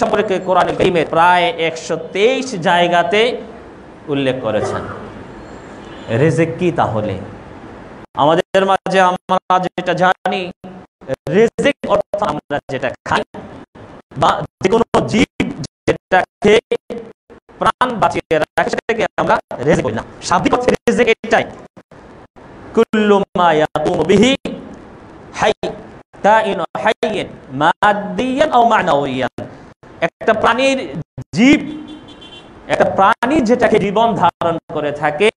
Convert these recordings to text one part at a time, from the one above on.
সম্পর্কে কোরআন কারীমে প্রায় 123 জায়গাতে উল্লেখ করেছেন। রিজিক কি তাহলে? আমাদের মাঝে আমরা যেটা জানি, রিজিক অর্থ আমরা যেটা খাই বা যে কোনো জীব যেটা খেয়ে প্রাণ বাঁচিয়ে রাখে সেটাকে আমরা রিজিক বলি না। শাব্দিক অর্থে রিজিক এটাই, কুল্লু মা ইয়াকুমু বিহি হাই কাইন হাইয়্যান মাদ্দিয়ান আও মা'নাওয়িয়ান। একটা প্রাণীর জীব, একটা প্রাণী যেটাকে জীবন ধারণ করে থাকে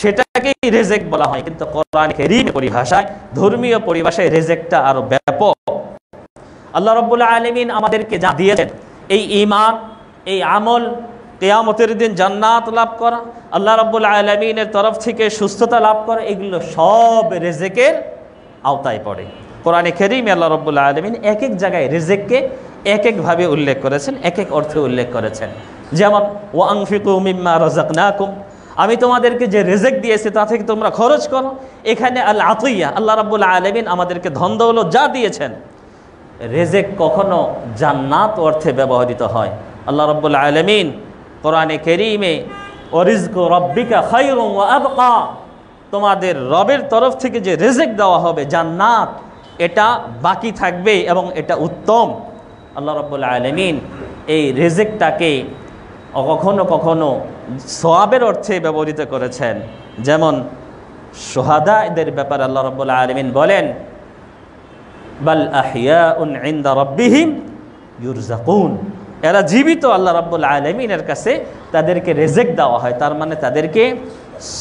সেটাকেই রিজিক বলা হয়। কিন্তু কোরআন কারীমের পরিভাষায়, ধর্মীয় পরিভাষায় রিজিকটা আরো ব্যাপক। আল্লাহ রাব্বুল আলামিন আমাদেরকে যা দিয়েছেন, এই ঈমান, এই আমল, কিয়ামতের দিন জান্নাত লাভ করা, আল্লাহ রাব্বুল আলামিনের তরফ থেকে সুস্থতা লাভ করা, এগুলো সব রিজিকের আওতায় পড়ে। কোরআনে কারীমে আল্লাহ রাব্বুল আলামিন এক এক জায়গায় রিজিককে এক এক ভাবে উল্লেখ করেছেন, এক এক অর্থে উল্লেখ করেছেন। যেমন ওয়া আনফিকু মিম্মা রাযাকনাকুম, আমি তোমাদেরকে যে রিজিক দিয়েছি তা থেকে তোমরা খরচ করো। এখানে আল আতিয়া, আল্লাহ রাব্বুল আলামিন আমাদেরকে ধন দৌলত যা দিয়েছেন। রিজিক কখনো জান্নাত অর্থে ব্যবহৃত হয়। আল্লাহ রাব্বুল আলামিন কোরআনে কারীমে ওয়া রিজকু রাব্বিকা খায়রুন ওয়া আবকা, তোমাদের রবের তরফ থেকে যে রিজিক দেওয়া হবে জান্নাত, এটা বাকি থাকবে এবং এটা উত্তম। আল্লাহ রাব্বুল আলামিন এই রিজিকটাকে কখনো কখনো সওয়াবের অর্থে ব্যবহৃত করেছেন। যেমন শুহাদাদের ব্যাপারে আল্লাহ রাব্বুল আলামিন বলেন, বাল আহইয়াউন ইনদা রাব্বিহিম ইউরযাকুন, এরা জীবিত, আল্লাহ রাব্বুল আলামিনের কাছে তাদেরকে রিজিক দেওয়া হয়, তার মানে তাদেরকে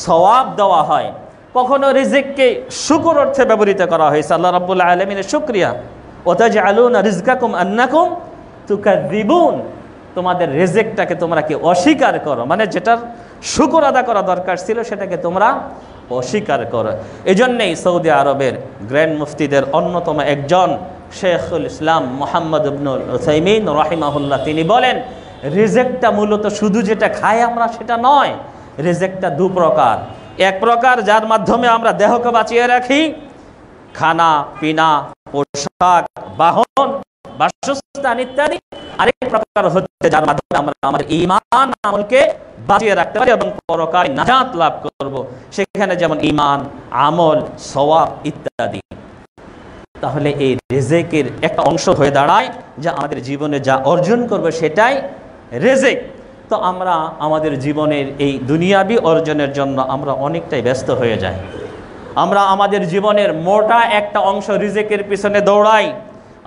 সওয়াব দেওয়া হয়। কখনো রিজিককে শুকর অর্থে ব্যবহৃত করা হয়েছে, আল্লাহ রাব্বুল আলামিনের শুকরিয়া। ওয়া তাজআলুনা রিজকাকুম আন্নাকুম তুকাযযিবুন, তোমাদের রিজিকটাকে তোমরা কি অস্বীকার করো, মানে যেটার শুকর আদা করা দরকার ছিল সেটাকে তোমরা অস্বীকার করো। এজন্যই সৌদি আরবের গ্র্যান্ড মুফতিদের অন্যতম একজন শেখুল ইসলাম মুহাম্মদ ইবনুল উসাইমিন রাহিমাহুল্লাহ তিনি বলেন, রিজিকটা মূলত শুধু যেটা খাই আমরা সেটা নয়। রিজিকটা দু প্রকার। এক প্রকার যার মাধ্যমে আমরা দেহকে বাঁচিয়ে রাখি, খানা পিনা, পোশাক, বাহন, বাসস্থান ইত্যাদি। আরেক প্রকার হচ্ছে যার মাধ্যমে আমরা আমাদের ঈমান আমলকে বাঁচিয়ে রাখতে পারি এবং পরকালে নাজাত লাভ করব, সেখানে যেমন ঈমান, আমল, সওয়াব ইত্যাদি। তাহলে এই রিজিকের একটা অংশ হয়ে দাঁড়ায় যা আমাদের জীবনে যা অর্জন করব সেটাই রিজিক। তো আমরা আমাদের জীবনের এই দুনিয়াবি অর্জনের জন্য আমরা অনেকটাই ব্যস্ত হয়ে যাই। আমরা আমাদের জীবনের মোটা একটা অংশ রিজিকের পিছনে দৌড়াই।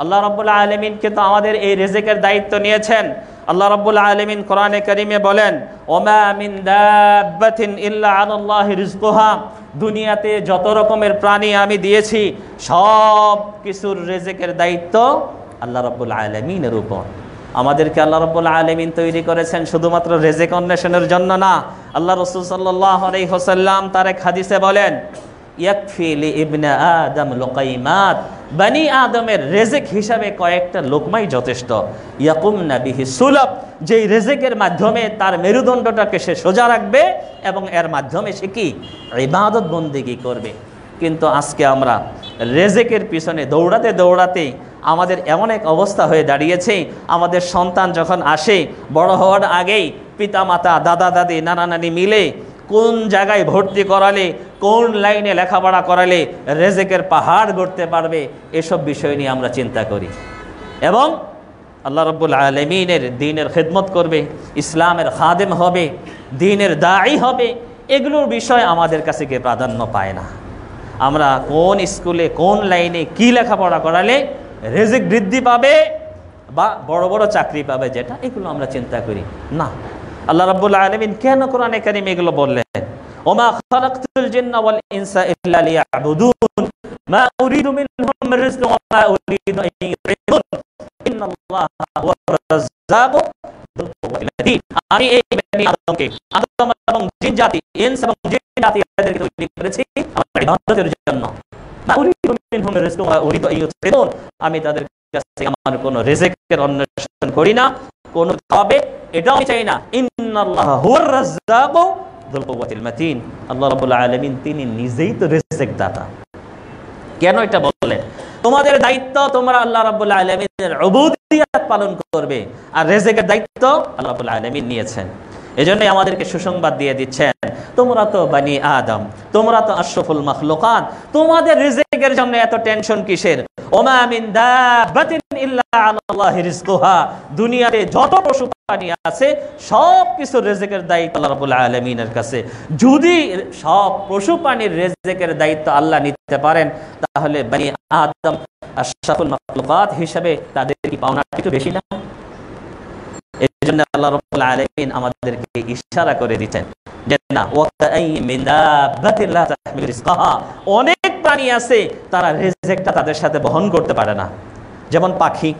আল্লাহ রাব্বুল আলামিন কিন্তু আমাদের এই রিজিকের দায়িত্ব নিয়েছেন। আল্লাহ রাব্বুল আলামিন কোরআনে কারীমে বলেন, ওমা মিন দাব্বাতিন ইল্লা আলাল্লাহি রিজকুহা, দুনিয়াতে যত রকমের প্রাণী আমি দিয়েছি সব কিছুর রিজিকের দায়িত্ব আল্লাহ রাব্বুল আলামিনের উপর। আমাদেরকে আল্লাহ রাব্বুল আলামিন তৈরি করেছেন শুধুমাত্র রিজিক অন্বেষণের জন্য না। আল্লাহ রাসূল সাল্লাল্লাহু আলাইহি ওয়াসাল্লাম তার এক হাদিসে বলেন, ইয়াকফি লি ইবনে আদম লুকাইমাত, বনি আদমের রিজিক হিসাবে কয়েকটা লোকমাই যথেষ্ট। ইয়াকুমনা বিহি সুলাব, যেই রিজিকের মাধ্যমে তার মেরুদণ্ডটাকে সে সোজা রাখবে এবং এর মাধ্যমে সে কি ইবাদত বন্দেগী করবে। কিন্তু আজকে আমরা রিজিকের পিছনে দৌড়াতে দৌড়াতে আমাদের এমন এক অবস্থা হয়ে দাঁড়িয়েছে, আমাদের সন্তান যখন আসে বড় হওয়ার আগেই পিতামাতা, দাদা দাদি, নানা নানি মিলে কোন জায়গায় ভর্তি করালে, কোন লাইনে লেখাপড়া করালে রিজিকের পাহাড় গড়তে পারবে, এসব বিষয় নিয়ে আমরা চিন্তা করি এবং আল্লাহ রাব্বুল আলামিনের দ্বীনের খিদমত করবে, ইসলামের খাদেম হবে, দ্বীনের দাঈ হবে, এগুলোর বিষয় আমাদের কাছে কে প্রাধান্য পায় না। আমরা কোন স্কুলে কোন লাইনে কি লেখাপড়া করালে রিজিক বৃদ্ধি পাবে বা বড় বড় চাকরি পাবে, যেটা এগুলো আমরা চিন্তা করি না। আল্লাহ রাব্বুল আলামিন কেন কোরআনে কারীমে এগুলো বললেন, ওমা খালাকতুল জিন্না ওয়াল ইনসা ইল্লা লিয়াবুদুন মা উরিদু মিনহুম মির রিজকিন ওয়া মা উরিদু আন ইউতিউন ইন্নাল্লাহা হুয়ার রাজ্জাকু যুল কুওয়াতিল মাতিন। আমি এই বনি আদমকে, আদম এবং জিন জাতি, ইনস এবং জিন জাতি এদেরকে তৈরি করেছি আমার ইবাদতের জন্য। মা উরিদু মিনহুম মির রিজকিন ওয়া উরিদু আন ইউতিউন, আমি তাদের কাছে আমার কোনো রিজিকের অন্বেষণ করি না, কোন খাবে এটাও আমি চাই না। ইন্নাল্লাহা হুয়ার রাজ্জাকু যুল কুওয়াতিল মাতিন, আল্লাহ রাব্বুল আলামিন তিনি নিজেই তো রিজিক দাতা। কেন এটা বললেন? তোমাদের দায়িত্ব তোমরা আল্লাহ রাব্বুল আলামিনের উবুদিয়ত পালন করবে, আর রিজিকের দায়িত্ব আল্লাহ রাব্বুল আলামিন নিয়েছেন। এজন্যই আমাদেরকে সুসংবাদ দিয়ে দিচ্ছেন, তোমরা তো বানি আদম, তোমরা তো আশরাফুল মাখলুকাত, তোমাদের রিজিকের জন্য এত টেনশন কিসের? ওমা মিন দাব্বাতিন ইল্লা আলাল্লাহি রিজকুহা, দুনিয়াতে যত পশু প্রাণী আছে সব কিছু রিজিকের দায়িত্ব আল্লাহ রাব্বুল আলামিনের কাছে। যদি সব পশু প্রাণীর রিজিকের দায়িত্ব আল্লাহ নিতে পারেন, তাহলে বানি আদম আশরাফুল মাখলুকাত হিসেবে তাদের কি পাওনা একটু বেশি না? এজন্য আল্লাহ রাব্বুল আলামিন আমাদেরকে ইশারা করে দিচ্ছেন যে না, ওয়াকাইয়িন মিন দাব্বাতিন লা তাহমিলু রিজকাহা, অনেক প্রাণী আছে তারা রিজিকটা তাদের সাথে বহন করতে পারে না। যেমন পাখি,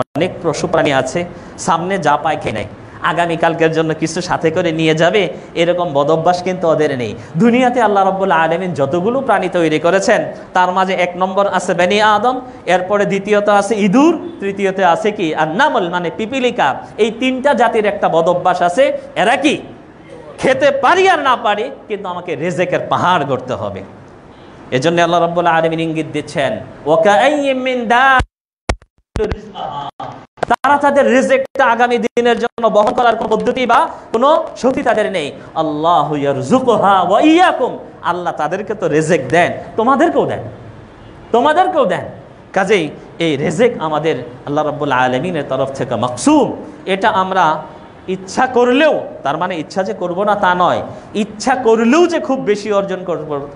অনেক পশু প্রাণী আছে সামনে যা পায় খেয়ে নেয়, আগামীকালকের জন্য কিছু সাথে করে নিয়ে যাবে, এরকম বদভ্যাস কিন্তু ওদের নেই। দুনিয়াতে আল্লাহ রাব্বুল আলামিন যতগুলো প্রাণী তৈরি করেছেন তার মাঝে এক নম্বর আছে বনি আদম, এরপরে দ্বিতীয়ত আছে ইঁদুর, তৃতীয়তে আছে কি আন-নামল মানে পিপিলিকা। এই তিনটা জাতির একটা বদভ্যাস আছে, এরা কি খেতে পারি আর না পারি কিন্তু আমাকে রিজিকের পাহাড় গড়তে হবে। এজন্য আল্লাহ রাব্বুল আলামিন ইঙ্গিত দিচ্ছেন, ওয়াকাইয়িন মিন দাব্বাতিন রিজকাহা, তারা তাদের রিজিকটা আগামী দিনের জন্য বহন করার কোনো পদ্ধতি বা কোনো শক্তি তাদের নেই। আল্লাহু ইয়ারযুকুহা ওয়া ইয়াকুম, আল্লাহ তাদেরকে তো রিজিক দেন, তোমাদেরকেও দেন। কাজেই এই রিজিক আমাদের আল্লাহ রাব্বুল আলামিনের তরফ থেকে মাকসুম। এটা আমরা ইচ্ছা করলেও, তার মানে ইচ্ছা যে করব না তা নয়, ইচ্ছা করলেও যে খুব বেশি অর্জন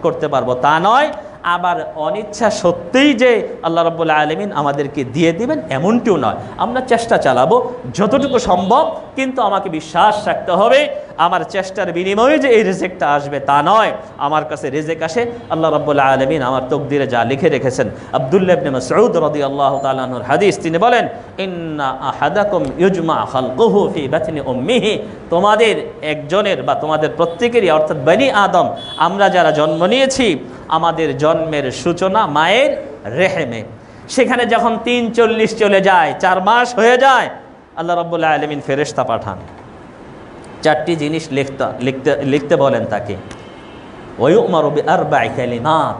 করতে পারবো তা নয়, আবার অনিচ্ছা সত্যিই যে আল্লাহ রাব্বুল আলামিন আমাদেরকে দিয়ে দিবেন এমনটিও নয়। আমরা চেষ্টা চালাবো যতটুকু সম্ভব, কিন্তু আমাকে বিশ্বাস রাখতে হবে আমার চেষ্টার বিনিময়ে যে এই রিজিকটা আসবে তা নয়। আমার কাছে রিজিক আসে আল্লাহ রাব্বুল আলামিন আমার তকদিরে যা লিখে রেখেছেন। আব্দুল্লাহ ইবনে মাসউদ রাদিয়াল্লাহু তাআলা আনহুর হাদিস, তিনি বলেন, ইন্না আহাদাকুম ইউজমা খালকুহু ফি বাতনি উম্মিহি, তোমাদের একজনের বা তোমাদের প্রত্যেকেরই অর্থাৎ বনি আদম, আমরা যারা জন্ম নিয়েছি আমাদের জন্মের সূচনা মায়ের রেহেমে। সেখানে যখন ৩৪ চলে যায়, ৪ মাস হয়ে যায়, আল্লাহ রাব্বুল আলামিন ফেরেশতা পাঠান, 4টি জিনিস লিখতে বলেন তাকে। ওয়ায়ুমারু বিআরবা'i কালিমাত,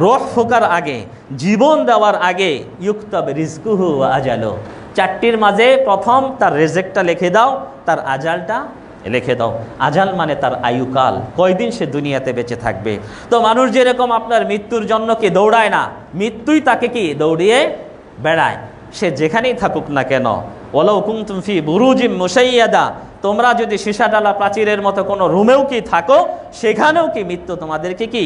রূহ ফোকার আগে, জীবন দেওয়ার আগে, ইউকতাব রিজকুহু ওয়া আজালু, 4টির মাঝে প্রথম তার রিজিকটা লিখে দাও, তার আজালটা লিখে দাও। আজাল মানে তার আয়ুকাল, কয়দিন সে দুনিয়াতে বেঁচে থাকবে। তো মানুষ যেরকম আপনার মৃত্যুর জন্য কি দৌড়ায় না, মৃত্যুই তাকে কি দৌড়িয়ে বেড়ায়, সে যেখানেই থাকুক না কেন। ওয়ালাউ কুনতুম ফি বুরুজিম মুশাইয়াদা, তোমরা যদি সীসাডালা প্রাচীরের মতো কোনো রুমেও কি থাকো, সেখানেও কি মৃত্যু তোমাদেরকে কি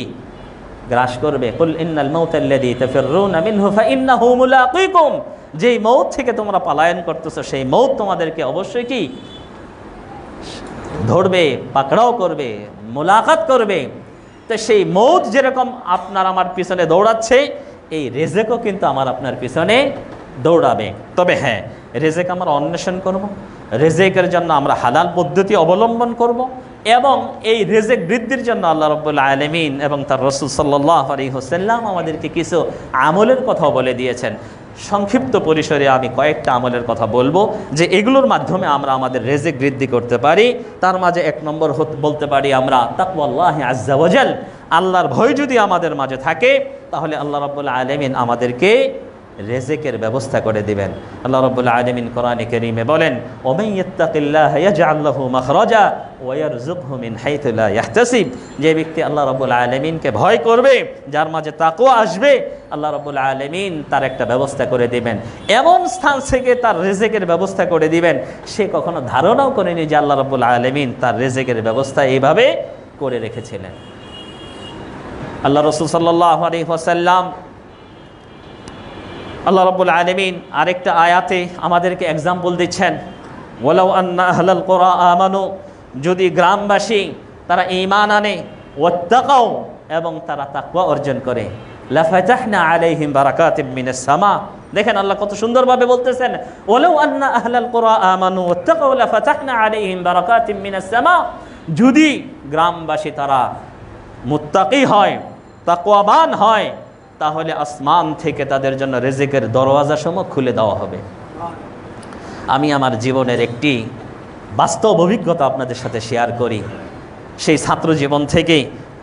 গ্রাস করবে। কুল ইন্নাল মাউতাল্লাযী তাফিররুনা মিনহু ফাইন্নাহু মুলাকীকুম, যেই মৌত থেকে তোমরা পলায়ন করতেছো সেই মৌত তোমাদেরকে অবশ্যই কি ধরবে, পাকড়াও করবে, মোলাকাত করবে। তো সেই মৌত যেরকম আপনার আমার পিছনে দৌড়াচ্ছে, এই রিজিকও কিন্তু আমার আপনার পিছনে দৌড়াবে। তবে হ্যাঁ, রিজিক আমরা অন্বেষণ করব, রিজিকের জন্য আমরা হালাল পদ্ধতি অবলম্বন করব, এবং এই রিজিক বৃদ্ধির জন্য আল্লাহ রাব্বুল আলামিন এবং তার রাসূল সাল্লাল্লাহু আলাইহি ওয়াসাল্লাম আমাদেরকে কিছু আমলের কথা বলে দিয়েছেন। সংক্ষিপ্ত পরিসরে আমি কয়েকটা আমলের কথা বলবো যে এগুলোর মাধ্যমে আমরা আমাদের রিজিক বৃদ্ধি করতে পারি। তার মাঝে 1 নম্বর বলতে পারি আমরা তাকওয়াল্লাহি আযজা ওয়া জাল, আল্লাহর ভয় যদি আমাদের মাঝে থাকে তাহলে আল্লাহ রাব্বুল আলামিন আমাদেরকে রিজিকের ব্যবস্থা করে দিবেন। আল্লাহ রাব্বুল আলামিন কোরআনে কারীমে বলেন, ওমান ইয়াত্তাকিল্লাহা ইয়াজআল লাহু মাখরাজা ওয়া ইয়ারযুকহু মিন হাইথু লা ইয়াহতাসিব, যে ব্যক্তি আল্লাহ রাব্বুল আলামিনকে ভয় করবে, যার মাঝে তাকওয়া আসবে, আল্লাহ রাব্বুল আলামিন তার একটা ব্যবস্থা করে দিবেন, এমন স্থান থেকে তার রিজিকের ব্যবস্থা করে দিবেন সে কখনো ধারণাও করেনি যে আল্লাহ রাব্বুল আলামিন তার রিজিকের ব্যবস্থা এইভাবে করে রেখেছিলেন। আল্লাহ রাসূল সাল্লাল্লাহু আলাইহি ওয়াসাল্লাম, আল্লাহ রাব্বুল আলামিন আরেকটা আয়াতে আমাদেরকে এক্সাম্পল দিচ্ছেন, ওয়ালাউ আন্না আহলাল কুরা আমানু, যদি গ্রামবাসী তারা ঈমান আনে, ওয়াত্তাকাউ, এবং তারা তাকওয়া অর্জন করে, লাফাতাহনা আলাইহিম বারাকাতিম মিনাস সামা। দেখেন আল্লাহ কত সুন্দরভাবে বলতেছেন, ওয়ালাউ আন্না আহলাল কুরা আমানু ওয়াত্তাকাউ লাফাতাহনা আলাইহিম বারাকাতিম মিনাস সামা, যদি গ্রামবাসী তারা মুত্তাকি হয়, তাকওয়াবান হয়, তাহলে আসমান থেকে তাদের জন্য রিজিকের দরওয়াজাসমূহ খুলে দেওয়া হবে। আমি আমার জীবনের একটি বাস্তব অভিজ্ঞতা আপনাদের সাথে শেয়ার করি। সেই ছাত্র জীবন থেকে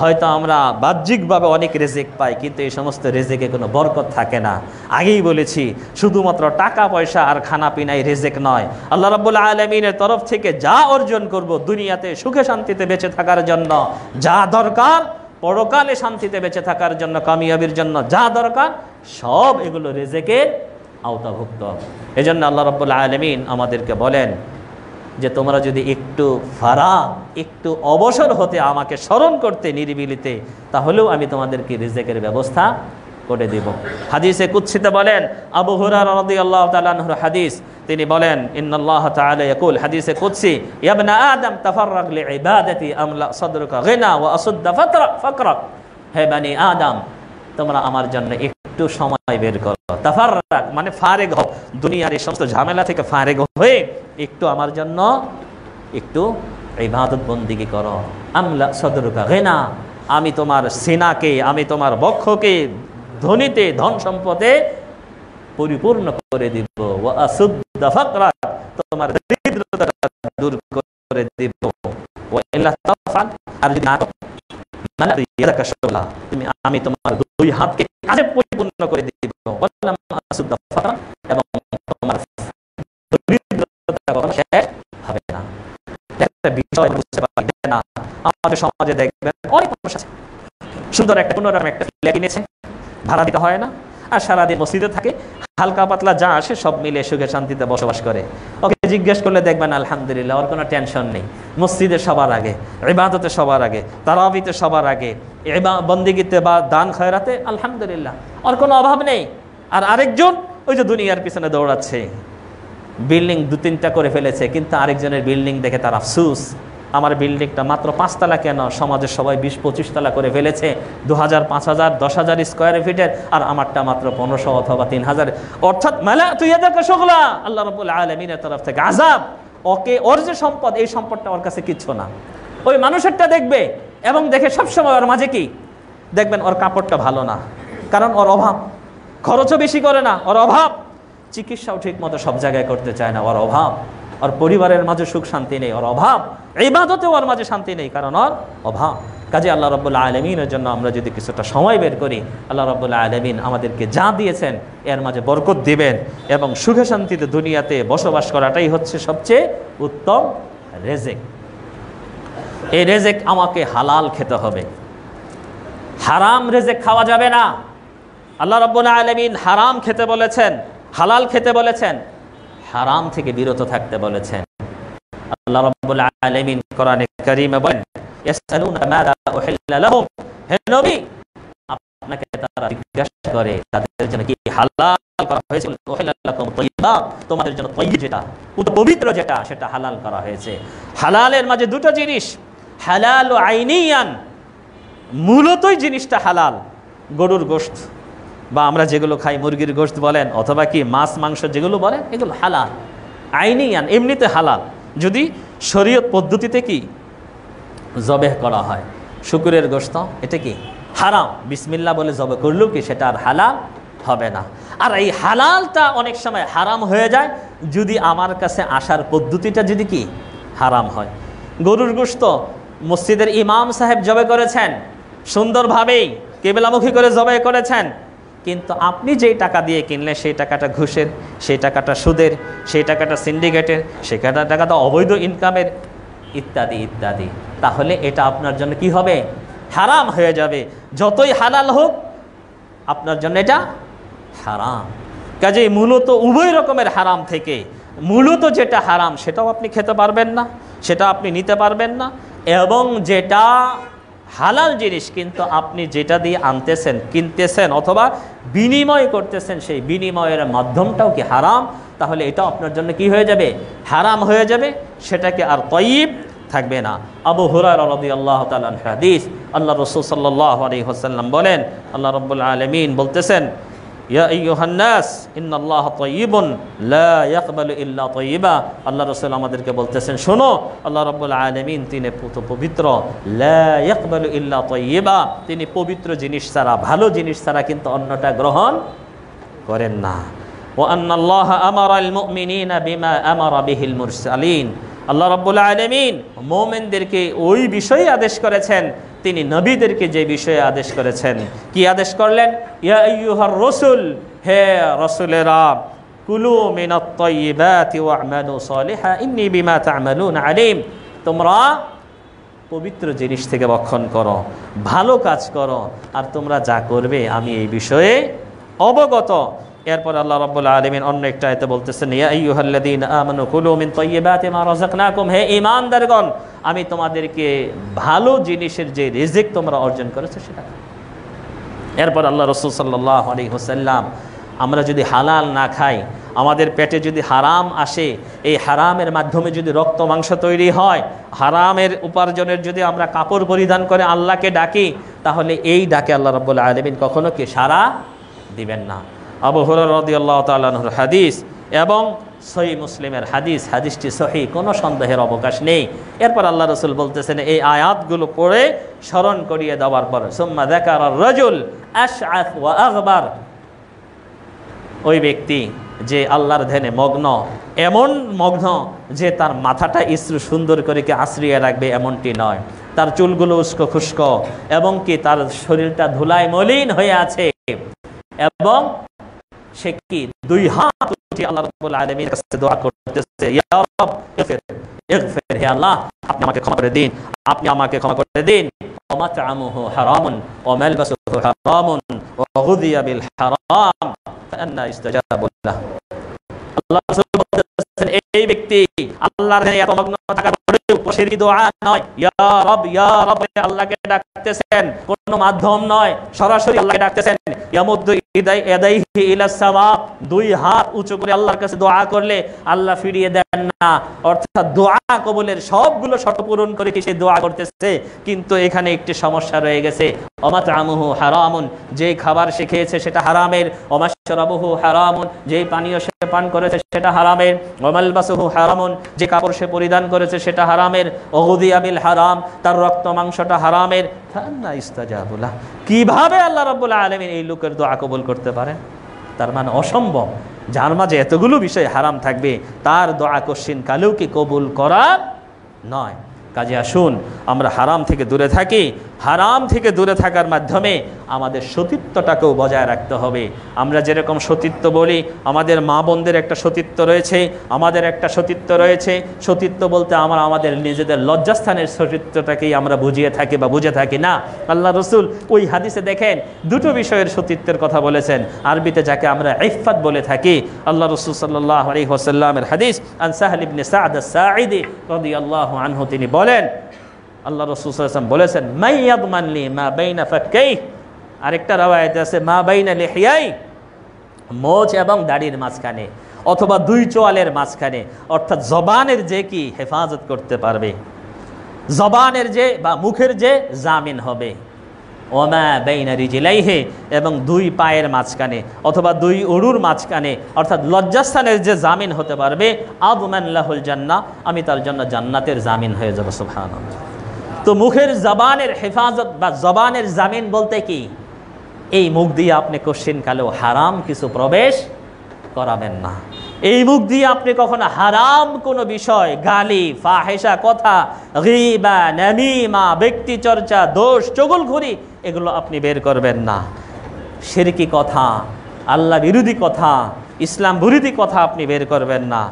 হয়তো আমরা বাহ্যিকভাবে অনেক রিজিক পাই, কিন্তু এই সমস্ত রিজিকে কোনো বরকত থাকে না। আগেই বলেছি, শুধুমাত্র টাকা পয়সা আর খানা পিনাই রিজিক নয়। আল্লাহ রাব্বুল আলামিনের তরফ থেকে যা অর্জন করব দুনিয়াতে সুখে শান্তিতে বেঁচে থাকার জন্য যা দরকার, পরকালে শান্তিতে বেঁচে থাকার জন্য, কামিয়াবির জন্য যা দরকার, সব এগুলো রিজিকের আওতাভুক্ত। এজন্য আল্লাহ রাব্বুল আলামিন আমাদেরকে বলেন যে তোমরা যদি একটু একটু অবসর হতে আমাকে স্মরণ করতে নিরিবিলিতে, তাহলেও আমি তোমাদেরকে রিজিকের ব্যবস্থা করে দেব। হাদিসে কুদসিতে বলেন, আবু হুরায়রা রাদিয়াল্লাহু তাআলা আনহুর হাদিস, তিনি বলেন ইন্নাল্লাহ তাআলা ইয়াকুল, হাদিসে কুদসি, ইয়া ইবনা আদম তাফাররাগ লিইবাদাতি আমলা সাদরুকা গিনা ওয়া আসুদ্দা ফাকরাক। হে বনি আদম, তোমরা আমার জন্য একটু সময় বের করো। তাফাররাগ মানে ফারেগ হও, দুনিয়ার এই সমস্ত ঝামেলা থেকে ফারেগ হয়ে একটু আমার জন্য একটু ইবাদত বন্দেগী করো। আমলা সাদরুকা গিনা, আমি তোমার সিনাকে, আমি তোমার বক্ষকে ধনীতে, ধন সম্পদে পরিপূর্ণ করে দিব। ওয়া আসুদ্দা ফাকরাক, তোমার দরিদ্রতা দূর করে দিব। ওয়া ইল্লা তাফআল, আর যদি না মানে ইয়াদাকা শাগলা, আমি তোমার দুই হাতকে কাজে পরিপূর্ণ করে দিব। ওয়ালা আসুদ্দা ফাকরাক, এবং তোমার দরিদ্রতা কখনো শেষ হবে না। একটা বিষয় বুঝতে পারবেন না, আমাদের সমাজে দেখবেন অনেক মানুষ আছে, সুন্দর একটা কোন রকম একটা ফ্ল্যাট কিনেছে, ভাড়া দিতে হয় না, আর সারাদিন মসজিদে থাকে, হালকা পাতলা যা আসে সব মিলে সুখে শান্তিতে বসবাস করে। ওকে জিজ্ঞেস করলে দেখবেন আলহামদুলিল্লাহ, ওর কোনো টেনশন নেই, মসজিদে সবার আগে, ইবাদতে সবার আগে, তারাবিতে সবার আগে, বন্দেগীতে বা দান খয়রাতে আলহামদুলিল্লাহ, ওর কোনো অভাব নেই। আর আরেকজন ওই যে দুনিয়ার পিছনে দৌড়াচ্ছে, বিল্ডিং 2-3টা করে ফেলেছে, কিন্তু আরেকজনের বিল্ডিং দেখে তার আফসুস, আমার বিল্ডিংটা মাত্র 5 তলা কেন, সমাজের সবাই 20-25 তলা করে ফেলেছে, 2000, 5000, 10,000 স্কোয়ার ফিটের, আর আমারটা মাত্র 1500 অথবা 3000। অর্থাৎ মালা তুই এদেরকে শোকলা, আল্লাহ রাব্বুল আলামিনের তরফ থেকে আযাব। ওকে, ওর যে সম্পদ, এই সম্পদটা ওর কাছে কিচ্ছু না। ওই মানুষেরটা দেখবে এবং দেখে সবসময় ওর মাঝে কি দেখবেন, ওর কাপড়টা ভালো না, কারণ ওর অভাব, খরচও বেশি করে না, ওর অভাব, চিকিৎসাও ঠিক মতো সব জায়গায় করতে চায় না, ওর অভাব, ওর পরিবারের মাঝে সুখ শান্তি নেই, ওর অভাব, ইবাদতেও ওর মাঝে শান্তি নেই, কারণ ওর অভাব। কাজে আল্লাহ রাব্বুল আলামিনের জন্য আমরা যদি কিছুটা সময় বের করি, আল্লাহ রাব্বুল আলামিন আমাদেরকে যা দিয়েছেন এর মাঝে বরকত দিবেন, এবং সুখে শান্তিতে দুনিয়াতে বসবাস করাটাই হচ্ছে সবচেয়ে উত্তম রিজিক। এই রিজিক আমাকে হালাল খেতে হবে, হারাম রিজিক খাওয়া যাবে না। আল্লাহ রাব্বুল আলামিন হারাম খেতে বলেছেন, হালাল খেতে বলেছেন, হারাম থেকে বিরত থাকতে বলেছেন। আল্লাহ রাব্বুল আলামিন কোরআনে কারীমে বলেন, ইয়াসআলুনা মাযা উহিল্লা লাহুম, হে নবী আপনাকে তারা জিজ্ঞাসা করে তাদের জন্য কি হালাল করা হয়েছে, উহিল্লা লাকুম তাইয়্যিবা, তোমাদের জন্য তাইয়্যিব যেটা, পবিত্র যেটা, সেটা হালাল করা হয়েছে। হালালের মাঝে দুটো জিনিস, হালাল ও আইনিয়ান, মূলতই জিনিসটা হালাল, গরুর গোশত বা আমরা যেগুলো খাই মুরগির গোশত বলেন, অথবা কি মাছ মাংস যেগুলো বলেন, এগুলো হালাল। আইনিয়ান এমনিতে হালাল, যদি শরীয়ত পদ্ধতিতে কি জবেহ করা হয়। শুকুরের গোশত এটা কি হারাম, বিসমিল্লাহ বলে জবে করলেও কি সেটা আর হালাল হবে না। আর এই হালালটা অনেক সময় হারাম হয়ে যায় যদি আমার কাছে আসার পদ্ধতিটা যদি কি হারাম হয়। গরুর গোশত মসজিদের ইমাম সাহেব জবে করেছেন, সুন্দরভাবেই কিবলামুখী করে জবে করেছেন, কিন্তু আপনি যেই টাকা দিয়ে কিনলেন সেই টাকাটা ঘুষের, সেই টাকাটা সুদের, সেই টাকাটা সিন্ডিকেটের, সেই টাকাটা অবৈধ ইনকামের, ইত্যাদি ইত্যাদি, তাহলে এটা আপনার জন্য কি হবে, হারাম হয়ে যাবে। যতই হালাল হোক আপনার জন্য এটা হারাম। কাজেই মূলত উভয় রকমের হারাম থেকে মূলত যেটা হারাম সেটাও আপনি খেতে পারবেন না, সেটা আপনি নিতে পারবেন না, এবং যেটা হালাল জিনিস কিন্তু আপনি যেটা দিয়ে আনতেছেন, কিনতেছেন অথবা বিনিময় করতেছেন, সেই বিনিময়ের মাধ্যমটাও কি হারাম, তাহলে এটা আপনার জন্য কি হয়ে যাবে, হারাম হয়ে যাবে, সেটাকে আর তাইয়্যিব থাকবে না। আবু হুরায়রা রাদিয়াল্লাহু তাআলা আনহু হাদিস, আল্লাহ রাসূল সাল্লাল্লাহু আলাইহি ওয়াসাল্লাম বলেন, আল্লাহ রাব্বুল আলামিন বলতেছেন, ইয়া আইয়ুহান নাস ইন্নাল্লাহা তাইয়্যিবুন লা ইয়াকবালু ইল্লা তাইয়্যিবা। আল্লাহ রাসূল আমাদেরকে বলতেছেন, শোনো, আল্লাহ রাব্বুল আলামিন তিনি পবিত্র, লা ইয়াকবালু ইল্লা তাইয়্যিবা, তিনি পবিত্র জিনিস ছাড়া, ভালো জিনিস ছাড়া কিন্তু অন্যটা গ্রহণ করেন না। ওয়া আন্নাল্লাহা আমারাল মুমিনিনা বিমা আমারা বিহিল মুরসালিন, আল্লাহ রাব্বুল আলামিন মুমিনদেরকে ওই বিষয়ে আদেশ করেছেন তিনি নবীদেরকে যে বিষয়ে আদেশ করেছেন, কি আদেশ করলেন? ইয়া আইয়ুহার রাসূল, হে রাসূলেরা, কুলু মিনাত তাইয়্যিবাতি ওয়া'মালু সালিহা ইন্নী বিমা তা'মালুনা আলিম, তোমরা পবিত্র জিনিস থেকে ভক্ষণ করো, ভালো কাজ করো, আর তোমরা যা করবে আমি এই বিষয়ে অবগত। এরপর আল্লাহ রাব্বুল আলামিন অন্য একটা আয়াতে বলতেছেন, ইয়া আইয়ুহাল্লাযীনা আমানু কুলু মিন তাইয়্যিবাতি মা রাযাকনাকুম, হে ঈমানদারগণ, আমি তোমাদেরকে ভালো জিনিসের যে রিজিক তোমরা অর্জন করেছো সেটা। এরপর আল্লাহ রাসূল সাল্লাল্লাহু আলাইহি ওয়াসাল্লাম, আমরা যদি হালাল না খাই, আমাদের পেটে যদি হারাম আসে, এই হারামের মাধ্যমে যদি রক্ত মাংস তৈরি হয়, হারামের উপার্জনের যদি আমরা কাপড় পরিধান করে আল্লাহকে ডাকি, তাহলে এই ডাকে আল্লাহ রাব্বুল আলামিন কখনো কি সাড়া দিবেন না। আবু হুরায়রা রাদিয়াল্লাহু তাআলা আনহুর হাদিস এবং সহিহ মুসলিমের হাদিস, হাদিসটি সহিহ, কোনো সন্দেহের অবকাশ নেই। এরপর আল্লাহ রাসূল বলতেছেন, এই আয়াতগুলো পড়ে স্মরণ করিয়ে দেওয়ার পর, সুম্মা যাকারা রাজুল আশআথ ওয়া আগবার, ওই ব্যক্তি যে আল্লাহর ধ্যানে মগ্ন, এমন মগ্ন যে তার মাথাটা ইসরু সুন্দর করে কি আশ্রিয়ে রাখবে এমনটি নয়, তার চুলগুলো উস্কো খুস্কো এবং কি তার শরীরটা ধুলায় মলিন হয়ে আছে, এবং সে কি দুই হাত উঠিয়ে আল্লাহ রাব্বুল আলামিনের কাছে দোয়া করতেছে, ইয়া রব ইগফির, হে আল্লাহ আপনি আমাকে ক্ষমা করে দিন, আপনি আমাকে ক্ষমা করে দিন। ওয়া মাতআমুহু হারামুন ওয়া মালবাসুহু হারামুন ওয়া গুযিয়া বিল হারাম ফাআন্না ইস্তাজাবু লাহ। আল্লাহ রাসূল বলতেছেন, এই ব্যক্তি আল্লাহর ধ্যানে এত মগ্ন থাকার পরেও শিরকি দোয়া নয়, ইয়া রব আল্লাহকে ডাকতেছেন, কোনো মাধ্যম নয়, সরাসরি আল্লাহকে ডাকতেছেন। ইয়ামুদ্দু ইয়াদাইহি ইলাস সামা, দুই হাত উঁচু করে আল্লাহর কাছে দোয়া করলে আল্লাহ ফিরিয়ে দেন না, অর্থাৎ দোয়া কবুলের সবগুলো শর্ত পূরণ করে কি সে দোয়া করতেছে, কিন্তু এখানে একটি সমস্যা রয়ে গেছে। ওমাতআমুহু হারামুন, যেই খাবার সে খেয়েছে সেটা হারামের, ওমাশরাবুহু হারামুন, যেই পানীয় সে পান করেছে সেটা হারামের, ওমালবাসুহু হারামুন, যে কাপড় সে পরিধান করেছে সেটা হারামের, ওগুযিয়া বিল হারাম, তার রক্ত মাংসটা হারামের। ফাআন্না ইস্তাজাবু লাহ, কিভাবে আল্লাহ রাব্বুল আলামিন এই লোকের দোয়া কবুল করতে পারেন? তার মানে অসম্ভব। যার মাঝে এতগুলো বিষয় হারাম থাকবে, তার দোয়া কোশ্চিন কালেও কি কবুল করা নয়। কাজে আসুন আমরা হারাম থেকে দূরে থাকি। হারাম থেকে দূরে থাকার মাধ্যমে আমাদের সতীত্বটাকেও বজায় রাখতে হবে। আমরা যেরকম সতীত্ব বলি, আমাদের মা বোনদের একটা সতীত্ব রয়েছে, আমাদের একটা সতীত্ব রয়েছে। সতীত্ব বলতে আমরা আমাদের নিজেদের লজ্জাস্থানের সতীত্বটাকেই আমরা বুঝিয়ে থাকি বা বুঝে থাকি না। আল্লাহ রসুল ওই হাদিসে দেখেন দুটো বিষয়ের সতীত্বের কথা বলেছেন, আরবিতে যাকে আমরা ইফফাত বলে থাকি। আল্লাহ রসুল সাল্লাল্লাহু আলাইহি ওয়াসাল্লামের হাদিস, আন সাহল ইবনে সা'দ আস-সাঈদি রাদিয়াল্লাহু আনহু, তিনি বলেন, আল্লাহ রাসূল সাল্লাল্লাহু আলাইহি ওয়াসাল্লাম বলেছেন, মান ইয়াদমান লি মা বাইনা ফাক্কাই, আরেকটা রওয়ায়াতে আছে মা বাইনা লিহিয়াই, মোচ এবং দাড়ির মাঝখানে অথবা দুই চোয়ালের মাঝখানে, অর্থাৎ জবানের যে কি হেফাজত করতে পারবে, জবানের যে বা মুখের যে জামিন হবে। ওমা বাইনা রিজলাইহি, এবং দুই পায়ের মাঝখানে অথবা দুই উরুর মাঝখানে, অর্থাৎ লজ্জাস্থানের যে জামিন হতে পারবে। আদমান লাহুল জান্নাহ, আমি তার জন্য জান্নাতের জামিন হয়ে যাব। সুবহানাল্লাহ। তো মুখের জবানের হেফাজত বা জবানের জামিন বলতে কি, এই মুখ দিয়ে আপনি কোশ্চিন কালেও হারাম কিছু প্রবেশ করাবেন না। এই মুখ দিয়ে আপনি কখনো হারাম কোনো বিষয়, গালি, ফাহিশা কথা, গীবা, নামিমা, ব্যক্তি চর্চা, দোষ, চুগলখড়ি, এগুলো আপনি বের করবেন না। শিরকি কথা, আল্লাহ বিরোধী কথা, ইসলাম বিরোধী কথা আপনি বের করবেন না।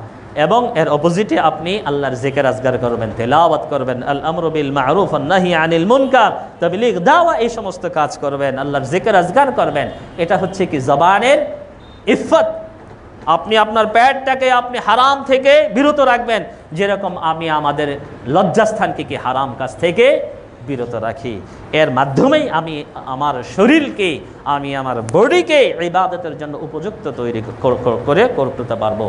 এবং এর অপোজিটে আপনি আল্লাহর জিকির আজগার করবেন, তেলাওয়াত করবেন, আল আমরু বিল মা'রুফ ওয়ান নাহি আনিল মুনকার, তাবলীগ, দাওয়া, এই সমস্ত কাজ করবেন, আল্লাহর জিকির আজগার করবেন। এটা হচ্ছে কি জবানের ইফফত। আপনি আপনার পেটটাকে আপনি হারাম থেকে বিরত রাখবেন, যেরকম আমি আমাদের লজ্জাস্থানকে কি হারাম কাজ থেকে বিরত রাখি। এর মাধ্যমেই আমি আমার শরীরকে, আমি আমার বডিকে ইবাদতের জন্য উপযুক্ত তৈরি করে করতে পারবো।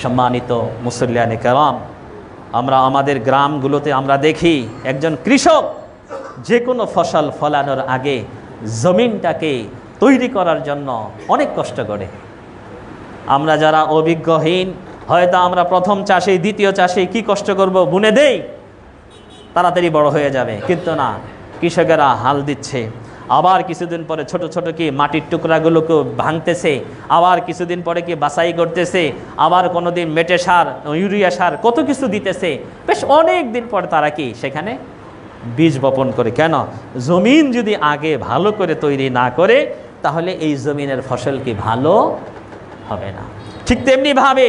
সম্মানিত মুসল্লিয়ানে কেরাম, আমরা আমাদের গ্রামগুলোতে আমরা দেখি একজন কৃষক যে কোনো ফসল ফলানোর আগে জমিনটাকে তৈরি করার জন্য অনেক কষ্ট করে। আমরা যারা অভিজ্ঞহীন, হয়তো আমরা প্রথম চাষে, দ্বিতীয় চাষে কি কষ্ট করব, বুনে দেই, তাড়াতাড়ি বড় হয়ে যাবে। কিন্তু না, কৃষকেরা হাল দিচ্ছে, আবার কিছুদিন পরে ছোট ছোট কি মাটির টুকরাগুলোকে ভাঙতেছে, আবার কিছুদিন পরে কি বাছাই করতেছে, আবার কোনো দিন মেটে সার, ইউরিয়া সার, কত কিছু দিতেছে। বেশ অনেক দিন পর তারা কি সেখানে বীজ বপন করে। কেন? জমিন যদি আগে ভালো করে তৈরি না করে তাহলে এই জমিনের ফসল কি ভালো হবে না। ঠিক তেমনিভাবে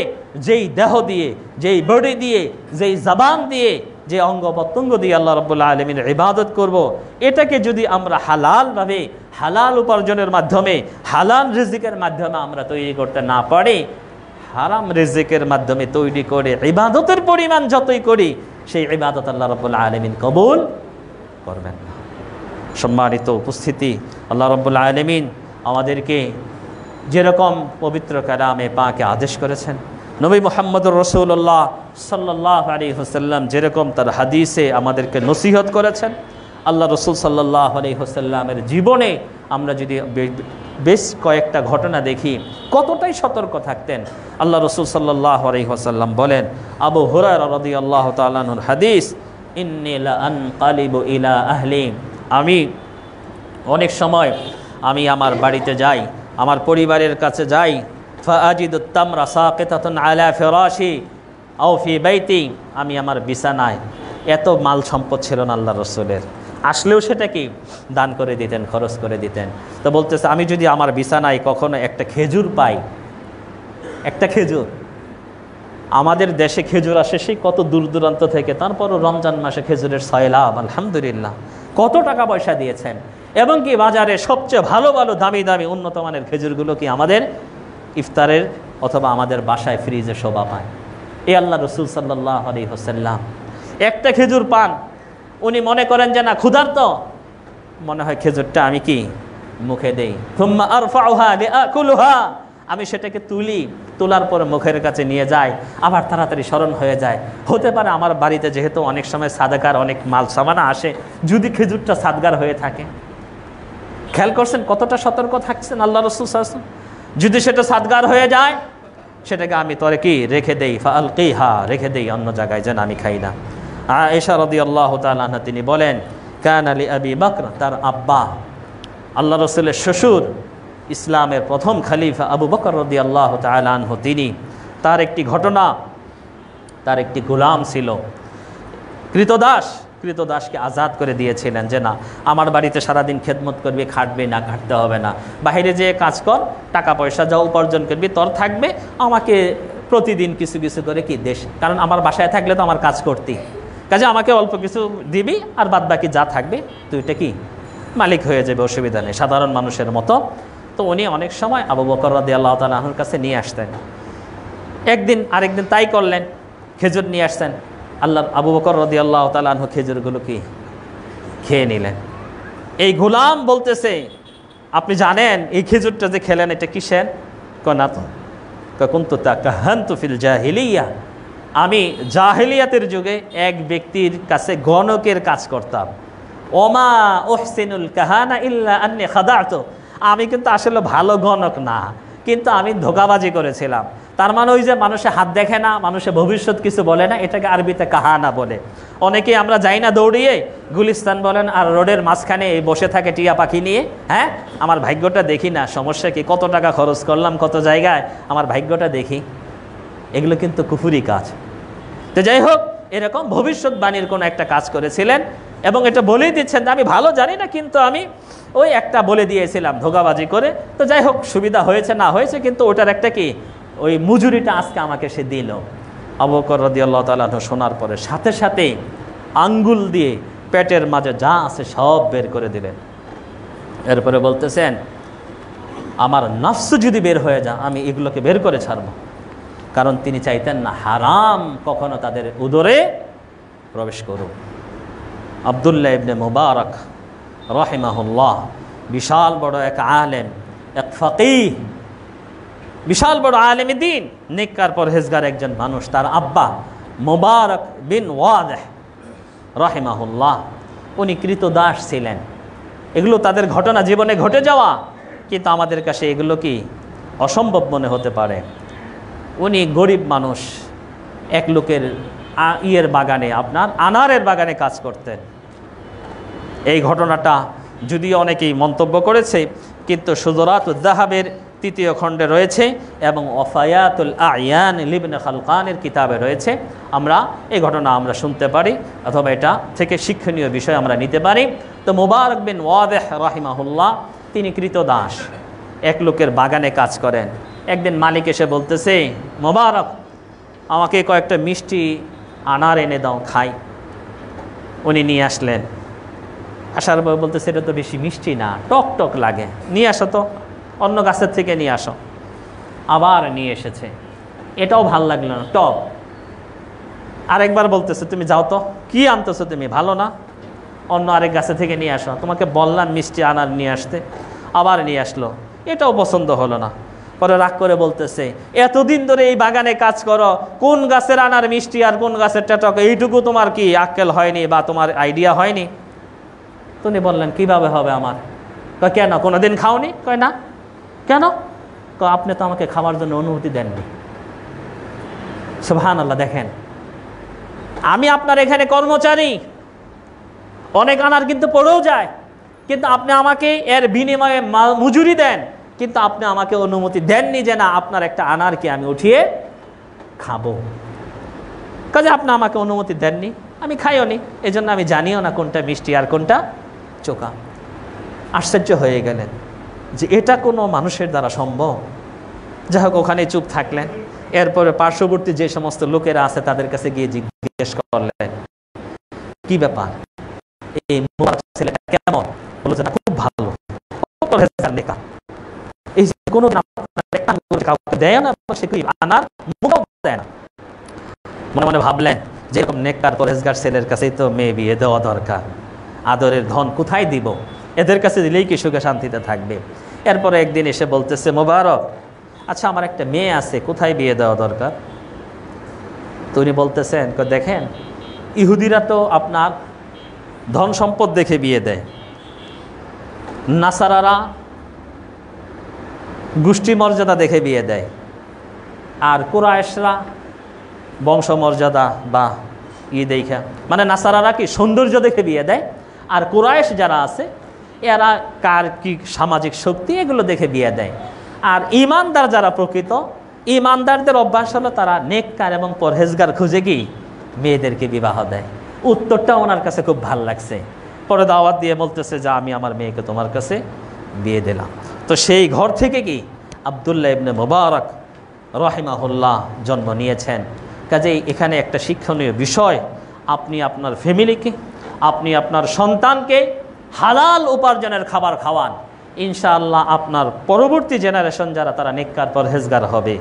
যেই দেহ দিয়ে, যেই বডি দিয়ে, যেই জবান দিয়ে, যে অঙ্গ প্রত্যঙ্গ দিয়ে আল্লাহ রাব্বুল আলামিনের ইবাদত করব, এটাকে যদি আমরা হালালভাবে, হালাল উপার্জনের মাধ্যমে, হালাল রিজিকের মাধ্যমে আমরা তৈরি করতে না পারি, হারাম রিজিকের মাধ্যমে তৈরি করে ইবাদতের পরিমাণ যতই করি সেই ইবাদত আল্লাহ রাব্বুল আলামিন কবুল করবেন না। সম্মানিত উপস্থিতি, আল্লাহ রাব্বুল আলামিন আমাদেরকে যেরকম পবিত্র কালামে পাকে আদেশ করেছেন, নবী মুহাম্মদুর রাসূলুল্লাহ সাল্লাল্লাহু আলাইহি ওয়াসাল্লাম যেরকম তার হাদিসে আমাদেরকে নসিহত করেছেন, আল্লাহ রসুল সাল্লাল্লাহু আলাইহি ওয়াসাল্লামের জীবনে আমরা যদি বেশ কয়েকটা ঘটনা দেখি কতটাই সতর্ক থাকতেন। আল্লাহ রসুল সাল্লাল্লাহু আলাইহি ওয়াসাল্লাম বলেন, আবু হুরায়রা রাদিয়াল্লাহু তাআলা আনহুর হাদিস, ইন্নী লা আনকালিবু ইলা আহলি, আমি অনেক সময় আমি আমার বাড়িতে যাই, আমার পরিবারের কাছে যাই, ফাআজিদুত তামরা সাকিতাতুন আলা ফিরাশি আও ফি বাইতি, আমি আমার বিছানায়, এত মাল সম্পদ ছিল না আল্লাহ রসুলের, আসলেও সেটা কি দান করে দিতেন, খরচ করে দিতেন। তো বলতেছে আমি যদি আমার বিছানায় কখনো একটা খেজুর পাই, একটা খেজুর, আমাদের দেশে খেজুর আসে সেই কত দূর দূরান্ত থেকে, তারপরও রমজান মাসে খেজুরের সয়লাভ, আলহামদুলিল্লাহ। কত টাকা পয়সা দিয়েছেন, এবং কি বাজারে সবচেয়ে ভালো ভালো দামি দামি উন্নত মানের খেজুরগুলো কি আমাদের ইফতারের অথবা আমাদের বাসায় ফ্রিজে শোভা পায়। এই আল্লাহ রসুল সাল্লাল্লাহু আলাইহি ওয়াসাল্লাম একটা খেজুর পান, উনি মনে করেন যে না ক্ষুধার্ত, মনে হয় খেজুরটা আমি কি মুখে দেই, থুম্মা আরফাউহা লিআকুলুহা, আমি সেটাকে তুলি, তোলার পর মুখের কাছে নিয়ে যাই, আবার তাড়াতাড়ি স্মরণ হয়ে যায়, হতে পারে আমার বাড়িতে যেহেতু অনেক সময় সাদাকার অনেক মাল সামানা আসে, যদি খেজুরটা সাদগার হয়ে থাকে। খেয়াল করছেন কতটা সতর্ক থাকছেন আল্লাহ রাসূল সাল্লাল্লাহু আলাইহি ওয়াসাল্লাম। যদি সেটা সাদগার হয়ে যায় সেটাকে আমি তরে কি রেখে দেই, ফাআলকিহা, রেখে দেই অন্য জায়গায়, যেন আমি খাই না। আয়েশা রাদিয়াল্লাহু তাআলা আনহা তিনি বলেন, কানা লি আবি বকর, তার আব্বা আল্লাহ রসুলের শ্বশুর ইসলামের প্রথম খলিফা আবু বকর রাদিয়াল্লাহু তাআলা আনহু, তিনি তার একটি ঘটনা, তার একটি গোলাম ছিল কৃতদাসকে আজাদ করে দিয়েছিলেন, যে না আমার বাড়িতে সারাদিন খেদমত করবি, খাটবে না, খাটতে হবে না, বাইরে যেয়ে কাজ কর, টাকা পয়সা যা উপার্জন করবি তোর থাকবে, আমাকে প্রতিদিন কিছু কিছু করে কি দেশ, কারণ আমার বাসায় থাকলে তো আমার কাজ করতি, কাজে আমাকে অল্প কিছু দিবি, আর বাদ বাকি যা থাকবে তুই এটা কি মালিক হয়ে যাবে, অসুবিধা নেই, সাধারণ মানুষের মতো। তো উনি অনেক সময় আবু বকর রাদিয়াল্লাহু তাআলা আনহুর কাছে নিয়ে আসতেন। একদিন আরেকদিন তাই করলেন, খেজুর নিয়ে আসতেন, আল্লাহ আবু বকর রাদিয়াল্লাহু তাআলা আনহু খেজুরগুলো কি খেয়ে নিলেন। এই গোলাম বলতেছে, আপনি জানেন এই খেজুরটা যে খেলেন এটা কিসের? না তো, কুনতু তাকাহানতু ফিল জাহিলিয়া, আমি জাহিলিয়াতের যুগে এক ব্যক্তির কাছে গণকের কাজ করতাম। ওমা উহসিনুল কাহানা ইল্লা আন্নী খাদাতু, আমি কিন্তু আসলে ভালো গণক না, কিন্তু আমি ধোঁকাবাজি করেছিলাম। তার মানে ওই যে মানুষে হাত দেখে না, মানুষে ভবিষ্যৎ কিছু বলে না, এটাকে আরবিতে কাহানা বলে। অনেকে আমরা যাই না দৌড়িয়ে গুলিস্তান বলেন, আর রোডের মাঝখানে বসে থাকে টিয়া পাখি নিয়ে, হ্যাঁ আমার ভাগ্যটা দেখি না, সমস্যা কি, কত টাকা খরচ করলাম কত জায়গায়, আমার ভাগ্যটা দেখি, এগুলো কিন্তু কুফুরি কাজ। তো যাই হোক, এরকম ভবিষ্যৎবাণীর কোনো একটা কাজ করেছিলেন, এবং এটা বলেই দিচ্ছেন যে আমি ভালো জানি না, কিন্তু আমি ওই একটা বলে দিয়েছিলাম ধোঁকাবাজি করে। তো যাই হোক, সুবিধা হয়েছে না হয়েছে, কিন্তু ওটার একটা কি ওই মজুরিটা আজকে আমাকে সে দিল। আবু বকর রাদিয়াল্লাহু তাআলা শোনার পরে সাথে সাথে আঙ্গুল দিয়ে পেটের মাঝে যা আছে সব বের করে দিলেন। এরপরে বলতেছেন, আমার নফস যদি বের হয়ে যায় আমি এগুলোকে বের করে ছাড়ব, কারণ তিনি চাইতেন না হারাম কখনো তাদের উদরে প্রবেশ করুক। আব্দুল্লাহ ইবনে মুবারক রাহিমাহুল্লাহ, বিশাল বড় এক আলেম, এক ফকিহ, বিশাল বড় আলেম দ্বীন, নেককার পরহেজগার একজন মানুষ। তার আব্বা মুবারক বিন ওয়াদেহ রাহিমাহুল্লাহ, উনি কৃতদাস ছিলেন। এগুলো তাদের ঘটনা, জীবনে ঘটে যাওয়া, কিন্তু আমাদের কাছে এগুলো কি অসম্ভব মনে হতে পারে। উনি গরিব মানুষ, এক লোকের ইয়ের বাগানে, আপনার আনারের বাগানে কাজ করতেন। এই ঘটনাটা যদিও অনেকেই মন্তব্য করেছে, কিন্তু শুজরাতুদ যাহাবের তৃতীয় খণ্ডে রয়েছে এবং ওয়াফায়াতুল আয়ান লিবনে খালকানের কিতাবে রয়েছে। আমরা এই ঘটনা আমরা শুনতে পারি অথবা এটা থেকে শিক্ষণীয় বিষয় আমরা নিতে পারি। তো মুবারক বিন ওয়াদেহ রাহিমাহুল্লাহ তিনি কৃতদাস, এক লোকের বাগানে কাজ করেন। একদিন মালিক এসে বলতেছে, মুবারক আমাকে কয়েকটা মিষ্টি আনার এনে দাও খাই। উনি নিয়ে আসলেন, আসার পর বলতেছে এটা তো বেশি মিষ্টি না, টক টক লাগে, নিয়ে আসো তো, অন্য গাছের থেকে নিয়ে আসো। আবার নিয়ে এসেছে, এটাও ভাল লাগলো না, টক। আরেকবার বলতেছে তুমি যাও তো, কি আনতেছো তুমি, ভালো না, অন্য আরেক গাছে থেকে নিয়ে আসো, তোমাকে বললাম মিষ্টি আনার নিয়ে আসতে। আবার নিয়ে আসলো, এটাও পছন্দ হলো না। পরে রাগ করে বলতেছে এতদিন ধরে এই বাগানে কাজ করো, কোন গাছের আনার মিষ্টি আর কোন গাছের টক এইটুকু তোমার কি আক্কেল হয়নি বা তোমার আইডিয়া হয়নি? তুমি বললেন কিভাবে হবে আমার? কয় কেন, কোনোদিন খাওনি? কয় না। কেন? কয় আপনি তো আমাকে খাওয়ার জন্য অনুমতি দেননি। সুবহানাল্লাহ, দেখেন আমি আপনার এখানে কর্মচারী, অনেক আনার কিন্তু পড়েও যায়, কিন্তু আপনি আমাকে এর বিনিময়ে মজুরি দেন, কিন্তু আপনি আমাকে অনুমতি দেননি যে না আপনার একটা আনারকে আমি উঠিয়ে খাবো। কাজে আপনি আমাকে অনুমতি দেননি, আমি খাইও নি, এই জন্য আমি জানিও না কোনটা মিষ্টি আর কোনটা চোকা। আশ্চর্য হয়ে গেলেন যে এটা কোনো মানুষের দ্বারা সম্ভব। যাই হোক, ওখানে চুপ থাকলেন। এরপরে পার্শ্ববর্তী যে সমস্ত লোকেরা আছে তাদের কাছে গিয়ে জিজ্ঞেস করলেন কি ব্যাপার, এই ছেলেটা কেমন? বললো যে না খুব ভালো, এই কোনো কাউকে দেয় না, সে কি আনার মুখও দেয় না। মনে মনে ভাবলেন যেরকম নেককার পরেশগার ছেলের কাছেই তো মেয়ে বিয়ে দেওয়া দরকার, আদরের ধন কোথায় দিব, এদের কাছে দিলেই কি সুখে শান্তিতে থাকবে। এরপরে একদিন এসে বলতেছে মোবারক আচ্ছা আমার একটা মেয়ে আছে, কোথায় বিয়ে দেওয়া দরকার? তো উনি বলতেছেন দেখেন ইহুদিরা তো আপনার ধন সম্পদ দেখে বিয়ে দেয়, নাসারারা গোষ্ঠী মর্যাদা দেখে বিয়ে দেয়, আর কুরাইশরা বংশ মর্যাদা বা দেখা, মানে নাসারারা কি সৌন্দর্য দেখে বিয়ে দেয়, আর কুরাইশ যারা আছে এরা কার কি সামাজিক শক্তি এগুলো দেখে বিয়ে দেয়। আর ইমানদার যারা প্রকৃত ইমানদারদের অভ্যাস হলো তারা নেককার এবং পরহেজগার খুঁজে কি মেয়েদেরকে বিবাহ দেয়। উত্তরটা ওনার কাছে খুব ভালো লাগছে। পরে দাওয়াত দিয়ে বলতেছে যে আমি আমার মেয়েকে তোমার কাছে বিয়ে দিলাম। তো সেই ঘর থেকে কি আব্দুল্লাহ ইবনে মুবারক রাহিমাহুল্লাহ জন্ম নিয়েছেন। কাজেই এখানে একটা শিক্ষণীয় বিষয়, আপনি আপনার ফ্যামিলিকে, আপনি আপনার সন্তানকে হালাল উপার্জনের খাবার খাওয়ান, ইনশাআল্লাহ আপনার পরবর্তী জেনারেশন যারা তারা নেককার পরহেজগার হবে।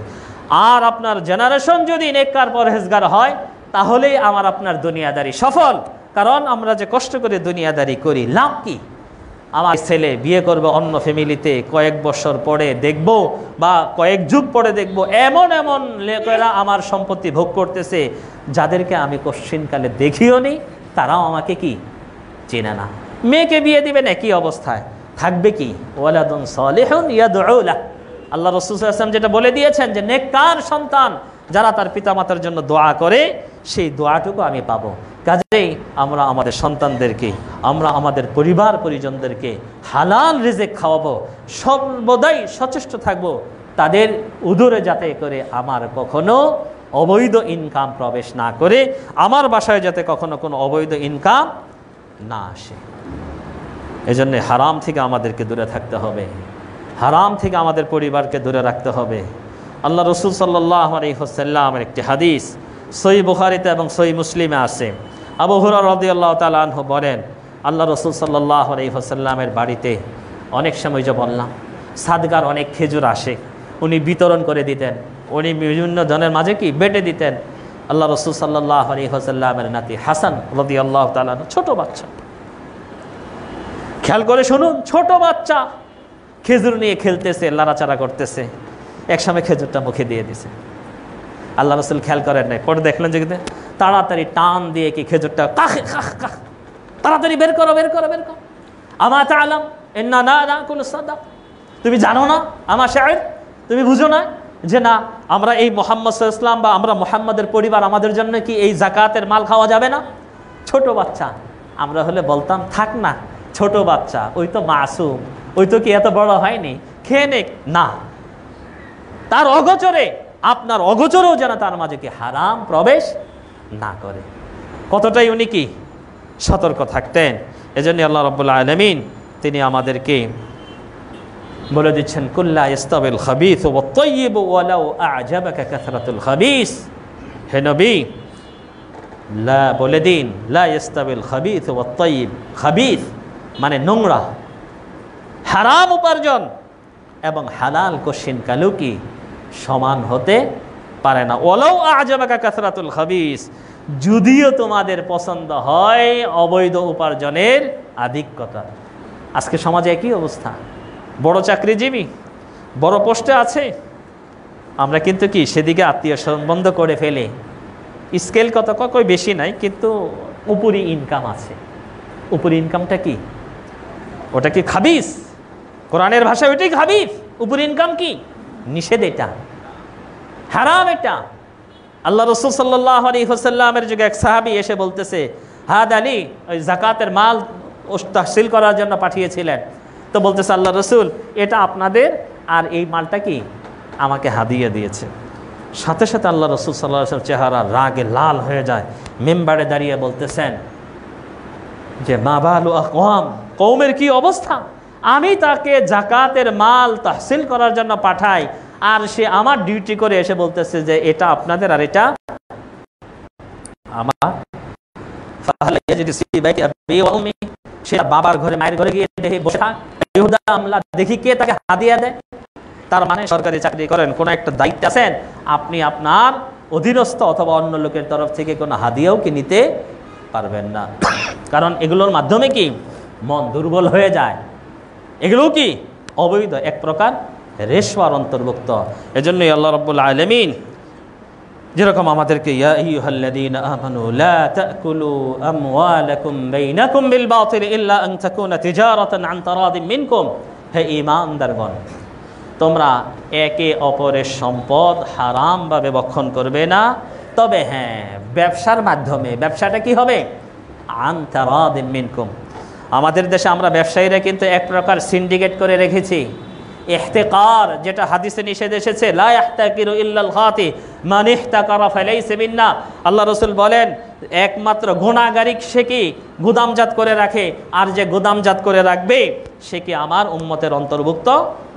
আর আপনার জেনারেশন যদি নেককার পরহেজগার হয় তাহলেই আমার আপনার দুনিয়াদারি সফল। কারণ আমরা যে কষ্ট করে দুনিয়াদারি করি লাভ কি? আমার ছেলে বিয়ে করবে অন্য ফ্যামিলিতে, কয়েক বছর পরে দেখব বা কয়েক যুগ পরে দেখব এমন এমন লোকেরা আমার সম্পত্তি ভোগ করতেছে যাদেরকে আমি কোশ্চিনকালে দেখিও নি, তারাও আমাকে কি চেনে না। মেয়েকে বিয়ে দিবে না, কি অবস্থায় থাকবে কি ওয়ালাদুন সালিহুন ইয়াদউ লাহ। আল্লাহ রাসূল সাল্লাল্লাহু আলাইহি ওয়াসাল্লাম যেটা বলে দিয়েছেন যে নেককার সন্তান যারা তার পিতামাতার জন্য দোয়া করে সেই দোয়াটুকু আমি পাবো। কাজেই আমরা আমাদের সন্তানদেরকে, আমরা আমাদের পরিবার পরিজনদেরকে হালাল রিজিক খাওয়াবো, সর্বদাই সচেষ্ট থাকবো তাদের উদরে যাতে করে আমার কখনো অবৈধ ইনকাম প্রবেশ না করে, আমার বাসায় যাতে কখনো কোনো অবৈধ ইনকাম না আসে। এজন্য হারাম থেকে আমাদেরকে দূরে থাকতে হবে, হারাম থেকে আমাদের পরিবারকে দূরে রাখতে হবে। আল্লাহ রসুল সাল্লাল্লাহু আলাইহি ওয়াসাল্লামের একটি হাদিস সহিহ বুখারীতে এবং সহিহ মুসলিমে আছে। আবু হুরায়রা রাদিয়াল্লাহু তাআলা আনহু বলেন আল্লাহ রসুল সাল্লাল্লাহু আলাইহি ওয়াসাল্লামের বাড়িতে অনেক সময় যে বললাম সাদগার অনেক খেজুর আসে, উনি বিতরণ করে দিতেন, উনি বিভিন্ন জনের মাঝে কি বেটে দিতেন। আল্লাহ রসুল সাল্লাল্লাহু আলাইহি ওয়াসাল্লামের নাতি হাসান রাদিয়াল্লাহু তাআলা ছোট বাচ্চা, খেয়াল করে শুনুন, ছোট বাচ্চা খেজুর নিয়ে খেলতেছে, লাড়াচাড়া করতেছে, এক সময় খেজুরটা মুখে দিয়ে দিছে। আল্লাহ রসুল খেয়াল করেন নাই, পরে দেখলেন যে তাড়াতাড়ি টান দিয়ে কি খেজুরটা কাখে কাখ কাখ তাড়াতাড়ি বের করো বের করো বের করো। আমা তাআলাম ইন্না না নাকুলু সাদাক, তুমি জানো না আমার শায়ের, তুমি বুঝো না যে না আমরা এই মুহাম্মদ সাল্লাল্লাহু আলাইহি ওয়াসাল্লাম বা আমরা মুহাম্মাদের পরিবার আমাদের জন্য কি এই যাকাতের মাল খাওয়া যাবে না? ছোট বাচ্চা। আমরা হলে বলতাম থাক না, ছোট বাচ্চা ওই তো মাসুম, ওই তো কি এত বড় হয়নি, খেয়ে নে। না, তার অগোচরে, আপনার অগোচরেও যেন তার মাঝে কি হারাম প্রবেশ না করে। কতটাই উনি কি সতর্ক থাকতেন। এজন্য আল্লাহ রাব্বুল আলামিন তিনি আমাদেরকে বলে দিচ্ছেন, কুল্লা ইস্তাবিল খাবিস ওয়াত তাইয়িব ওয়ালাউ আ'জাবাকা কাসরাতুল খাবিস। হে নবী, লা বলে দিন, লা ইস্তাবিল খাবিস ওয়াত তাইয়িব। খাবিস মানে নোংরা, হারাম উপার্জন এবং হালাল কশিন কালু কি সমান হতে পারে না। ওয়ালাউ আ'জাবাকা কাসরাতুল খাবিস, যদিও তোমাদের পছন্দ হয় অবৈধ উপার্জনের আধিক্যতা। আজকে সমাজে একই অবস্থা। বড় চাকরিজীবী, বড় পোস্টে আছে, আমরা কিন্তু কি সেদিকে আত্মীয় সম্বন্ধ করে ফেলে। স্কেল কত কই বেশি নাই, কিন্তু উপরি ইনকাম আছে। উপরি ইনকামটা কি? ওটা কি খাবিস? কোরআনের ভাষায় ওইটাই খাবিস। উপরি ইনকাম কি? নিষেধ, এটা হারাম, এটা। আল্লাহ রাসূল সাল্লাল্লাহু আলাইহি ওয়াসাল্লামের যুগে এক সাহাবী এসে বলতেছে, হাদ আলী ওই যাকাতের মাল তাহসিল করার জন্য পাঠিয়েছিলেন। তো বলতেছে, আল্লাহ রাসূল, এটা আপনাদের, আর এই মালটা কি আমাকে হাদিয়া দিয়েছে। সাথে সাথে আল্লাহ রাসূল সাল্লাল্লাহু আলাইহি ওয়াসাল্লাম চেহারা রাগে লাল হয়ে যায়, মিম্বারে দাঁড়িয়ে বলতেছেন যে মা বালু আকওয়াম, কওমের কি অবস্থা, আমি তাকে যাকাতের মাল তাহসিল করার জন্য পাঠাই, আর সে আমার ডিউটি করে এসে বলতেছে যে এটা আপনাদের আর এটা আমার। সে বাবার ঘরে মায়ের ঘরে গিয়ে দেখে বসে থাক, দেখি কে তাকে হাদিয়া দেয়। তার মানে সরকারি চাকরি করেন, কোনো একটা দায়িত্ব আছেন, আপনি আপনার অধীনস্থ অথবা অন্য লোকের তরফ থেকে কোনো হাদিয়াও কি নিতে পারবেন না। কারণ এগুলোর মাধ্যমে কি মন দুর্বল হয়ে যায়। এগুলো কি অবৈধ, এক প্রকার রেশওয়ার অন্তর্ভুক্ত। এজন্যই আল্লাহ রাব্বুল আলামিন যেরকম আমাদেরকে ইয়া আইয়ুহাল্লাযীনা আমানু লা তাকুলু আমওয়ালাকুম বাইনাকুম বিল বাতিল ইল্লা আন তাকুনা তিজারাতান আন তারাদিম মিনকুম, হে ঈমানদারগণ, তোমরা একে অপরের সম্পদ হারামভাবে ভক্ষণ করবে না, তবে হ্যাঁ ব্যবসার মাধ্যমে। ব্যবসাটা কি হবে? আন তারাদিম মিনকুম। আমাদের দেশে আমরা ব্যবসায়ীরা কিন্তু এক প্রকার সিন্ডিকেট করে রেখেছি। ইহতিকার, যেটা হাদিসে নিষেধ এসেছে, লা ইয়াহতাকিরু ইল্লাল খাতি মান ইহতাকারা ফালাইসা মিন্না। আল্লাহ রাসূল বলেন, একমাত্র গুনাহগারী সে কি গুদামজাত করে রাখে, আর যে গুদামজাত করে রাখবে সে কি আমার উম্মতের অন্তর্ভুক্ত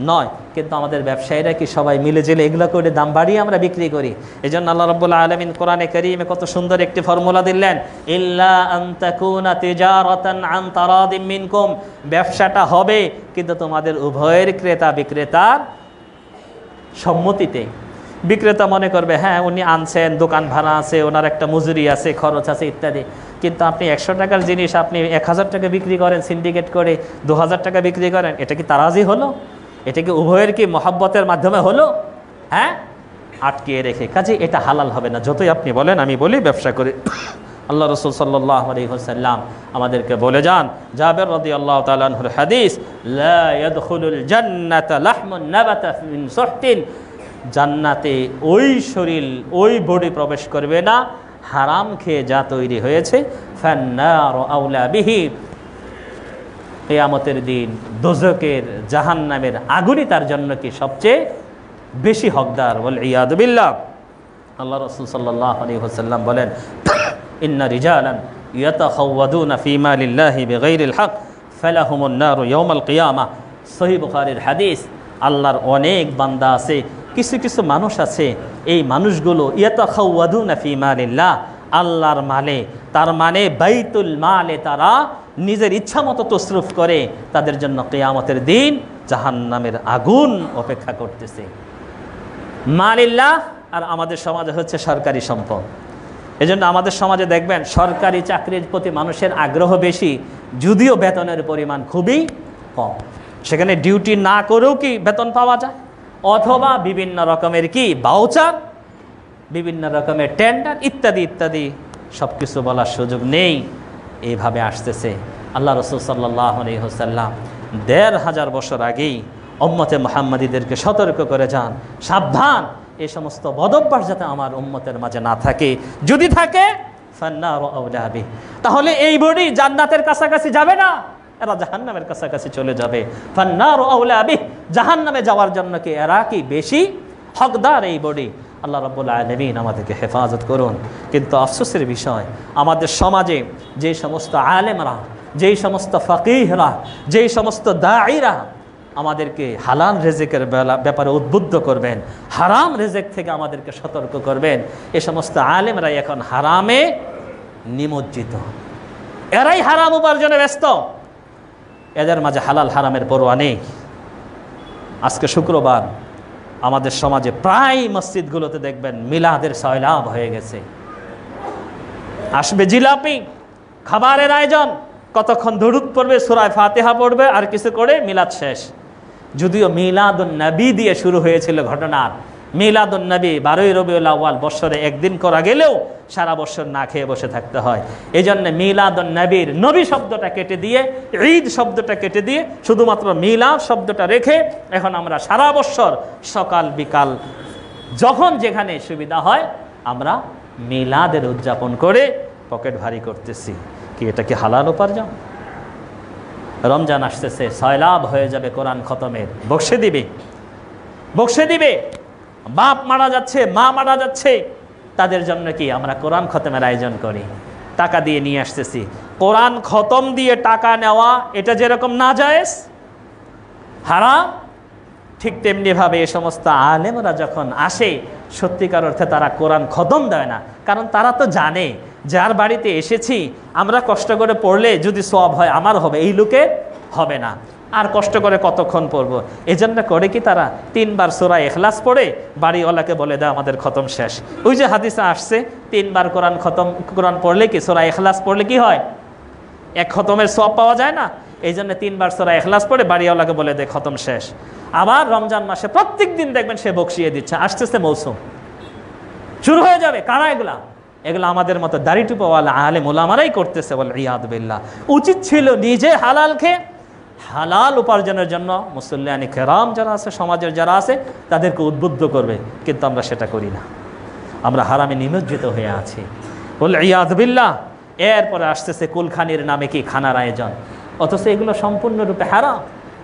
নয়। কিন্তু আমাদের ব্যবসায়ীরা কি সবাই মিলে জেলে এগুলো করে দাম বাড়িয়ে আমরা বিক্রি করি। এজন্য আল্লাহ রাব্বুল আলামিন কোরআনে কারীমে কত সুন্দর একটি ফর্মুলা দিলেন, ইল্লা আন তাকুনা তিজারাতান আন তারাদিম মিনকুম। ব্যবসাটা হবে কিন্তু তোমাদের উভয়ের ক্রেতা বিক্রেতার সম্মতিতে। বিক্রেতা মনে করবে হ্যাঁ উনি আনছেন, দোকান ভাড়া আছে, ওনার একটা মজুরি আছে, খরচ আছে ইত্যাদি। কিন্তু আপনি 100 টাকার জিনিস আপনি 1000 টাকা বিক্রি করেন, সিন্ডিকেট করে 2000 টাকা বিক্রি করেন, এটা কি তারাজি হলো? এটা কি উভয়ের কি মহব্বতের মাধ্যমে হলো? হ্যাঁ, আটকিয়ে রেখে। কাজে এটা হালাল হবে না, যতই আপনি বলেন আমি বলি ব্যবসা করে। আল্লাহ রাসূল সাল্লাল্লাহু আলাইহি ওয়াসাল্লাম আমাদেরকে বলে যান, জাবের রাদিয়াল্লাহু তাআলা আনহুর হাদিস, লা ইয়াদখুলুল জান্নাতা লাহমুন নাবাতা মিন সুহতিন। জান্নাতে ওই শরীর, ওই বডি প্রবেশ করবে না হারাম খেয়ে যা তৈরি হয়েছে। ফান্নারু আউলা বিহি, কিয়ামতের দিন দোজকের জাহান্নামের আগুনই তার জন্য কি সবচেয়ে বেশি হকদার। ওয়াল ইয়াদু বিল্লাহ। আল্লাহ রাসূল সাল্লাল্লাহু আলাইহি ওয়াসাল্লাম বলেন, ইন্না রিজালান ইয়াতাখাওয়াদুনা ফি মালিল্লাহি বিগাইরিল হক ফালাহুমুন নারু ইয়াউমাল কিয়ামাহ। সহিহ বুখারীর হাদিস। আল্লাহর অনেক বান্দা আছে, কিছু কিছু মানুষ আছে, এই মানুষগুলো ইয়াতাখাওয়াদুনা ফি মালিল্লাহ, আল্লাহর মালে, তার মানে বাইতুল মালে তারা নিজের ইচ্ছা মতো তসরুফ করে, তাদের জন্য কিয়ামতের দিন জাহান্নামের আগুন অপেক্ষা করতেছে। মালিল্লাহ আর আমাদের সমাজে হচ্ছে সরকারি সম্পদ। এজন্য আমাদের সমাজে দেখবেন সরকারি চাকরির প্রতি মানুষের আগ্রহ বেশি, যদিও বেতনের পরিমাণ খুবই কম। সেখানে ডিউটি না করেও কি বেতন পাওয়া যায়, অথবা বিভিন্ন রকমের কি ভাউচার, বিভিন্ন রকমের টেন্ডার ইত্যাদি ইত্যাদি, সব কিছু বলার সুযোগ নেই। এইভাবে আসতেছে। আল্লাহ রাসূল সাল্লাল্লাহু আলাইহি ওয়াসাল্লাম ১৫০০ বছর আগেই উম্মতে মুহাম্মাদীদেরকে সতর্ক করে যান, সাবধান, এই সমস্ত বদভ্যাস যাতে আমার উম্মতের মাঝে না থাকে। যদি থাকে ফান্নারু আউলা বিহি, তাহলে এই বডি জান্নাতের কাছাকাছি যাবে না, এরা জাহান্নামের কাছাকাছি চলে যাবে। ফান্নারু আউলা বিহি, জাহান্নামে যাওয়ার জন্য কি এরা কি বেশি হকদার এই বডি। আল্লাহ রাব্বুল আলামিন আমাদেরকে হেফাজত করুন। কিন্তু আফসোসের বিষয়, আমাদের সমাজে যে সমস্ত আলেমরা, যেই সমস্ত ফাকিহরা, যেই সমস্ত দাঈরা আমাদেরকে হালাল রিজিকের ব্যাপারে উদ্বুদ্ধ করবেন, হারাম রিজিক থেকে আমাদেরকে সতর্ক করবেন, এ সমস্ত আলেমরা এখন হারামে নিমজ্জিত। এরাই হারাম উপার্জনে ব্যস্ত, এদের মাঝে হালাল হারামের পরোয়া নেই। আজকে শুক্রবার আমাদের সমাজে প্রায় মসজিদগুলোতে দেখবেন মিলাদের সয়লাব হয়ে গেছে। আসবে জিলাপি, খাবারের আয়োজন, কতক্ষণ দরুদ পড়বে, সূরা ফাতিহা পড়বে, আর কিছু করে মিলাদ শেষ। যদিও মিলাদুন নবী দিয়ে শুরু হয়েছিল ঘটনা। মিলাদুন নবী 12ই রবিউল আউয়াল বছরে একদিন করা গেলেও সারা বছর না খেয়ে বসে থাকতে হয়। এই জন্য মিলাদুন নবীর নবী শব্দটা কেটে দিয়ে, ঈদ শব্দটা কেটে দিয়ে শুধুমাত্র মিলাদ শব্দটা রেখে এখন আমরা সারা বছর সকাল বিকাল যখন যেখানে সুবিধা হয় আমরা মিলাদের উদযাপন করে পকেট ভারী করতেছি। কি এটা কি হালাল উপার্জন? রমজান আসতেছে, সয়লাভ হয়ে যাবে কোরআন খতমের, বক্সে দিবে, বক্সে দিবে। বাপ মারা যাচ্ছে, মা মারা যাচ্ছে, তাদের জন্য কি আমরা কোরআন খতমের আয়োজন করি, টাকা দিয়ে নিয়ে আসতেছি। কোরআন খতম দিয়ে টাকা নেওয়া এটা যেরকম নাজায়েজ, হারাম, ঠিক তেমনিভাবে এ সমস্ত আলেমরা যখন আসে সত্যিকার অর্থে তারা কোরআন খতম দেয় না। কারণ তারা তো জানে যার বাড়িতে এসেছি আমরা কষ্ট করে পড়লে যদি সওয়াব হয় আমার হবে, এই লোকে হবে না, আর কষ্ট করে কতক্ষণ পড়বো। এজন্য করে কি তারা 3 বার সূরা ইখলাস পড়ে বাড়িওয়ালাকে বলে দেয় আমাদের খতম শেষ। ওই যে হাদিসে আসছে 3 বার কোরআন পড়লে কি, সূরা ইখলাস পড়লে কি হয়, এক খতমের সওয়াব পাওয়া যায় না? এই জন্য 3 বার সূরা ইখলাস পড়ে বাড়িওয়ালাকে বলে দেয় খতম শেষ। আবার রমজান মাসে প্রত্যেক দিন দেখবেন সে বকশিয়ে দিচ্ছে, আসতেছে মৌসুম শুরু হয়ে যাবে। কারা এগুলা? এগুলো আমাদের মতো দাড়ি টুপাওয়ালা আলেম ওলামারাই করতেছে, বল ইয়াদ বিল্লাহ। উচিত ছিল নিজে হালাল খেয়ে হালাল উপার্জনের জন্য মুসল্লিয়ানি কেরাম যারা আছে, সমাজের যারা আছে, তাদেরকে উদ্বুদ্ধ করবে, কিন্তু আমরা সেটা করি না। আমরা হারামে নিমজ্জিত হয়ে আছি, বল ইয়াদ বিল্লাহ। এরপরে আসতেছে কুলখানির নামে কি খানার আয়োজন, অথচ এগুলো সম্পূর্ণরূপে হারাম।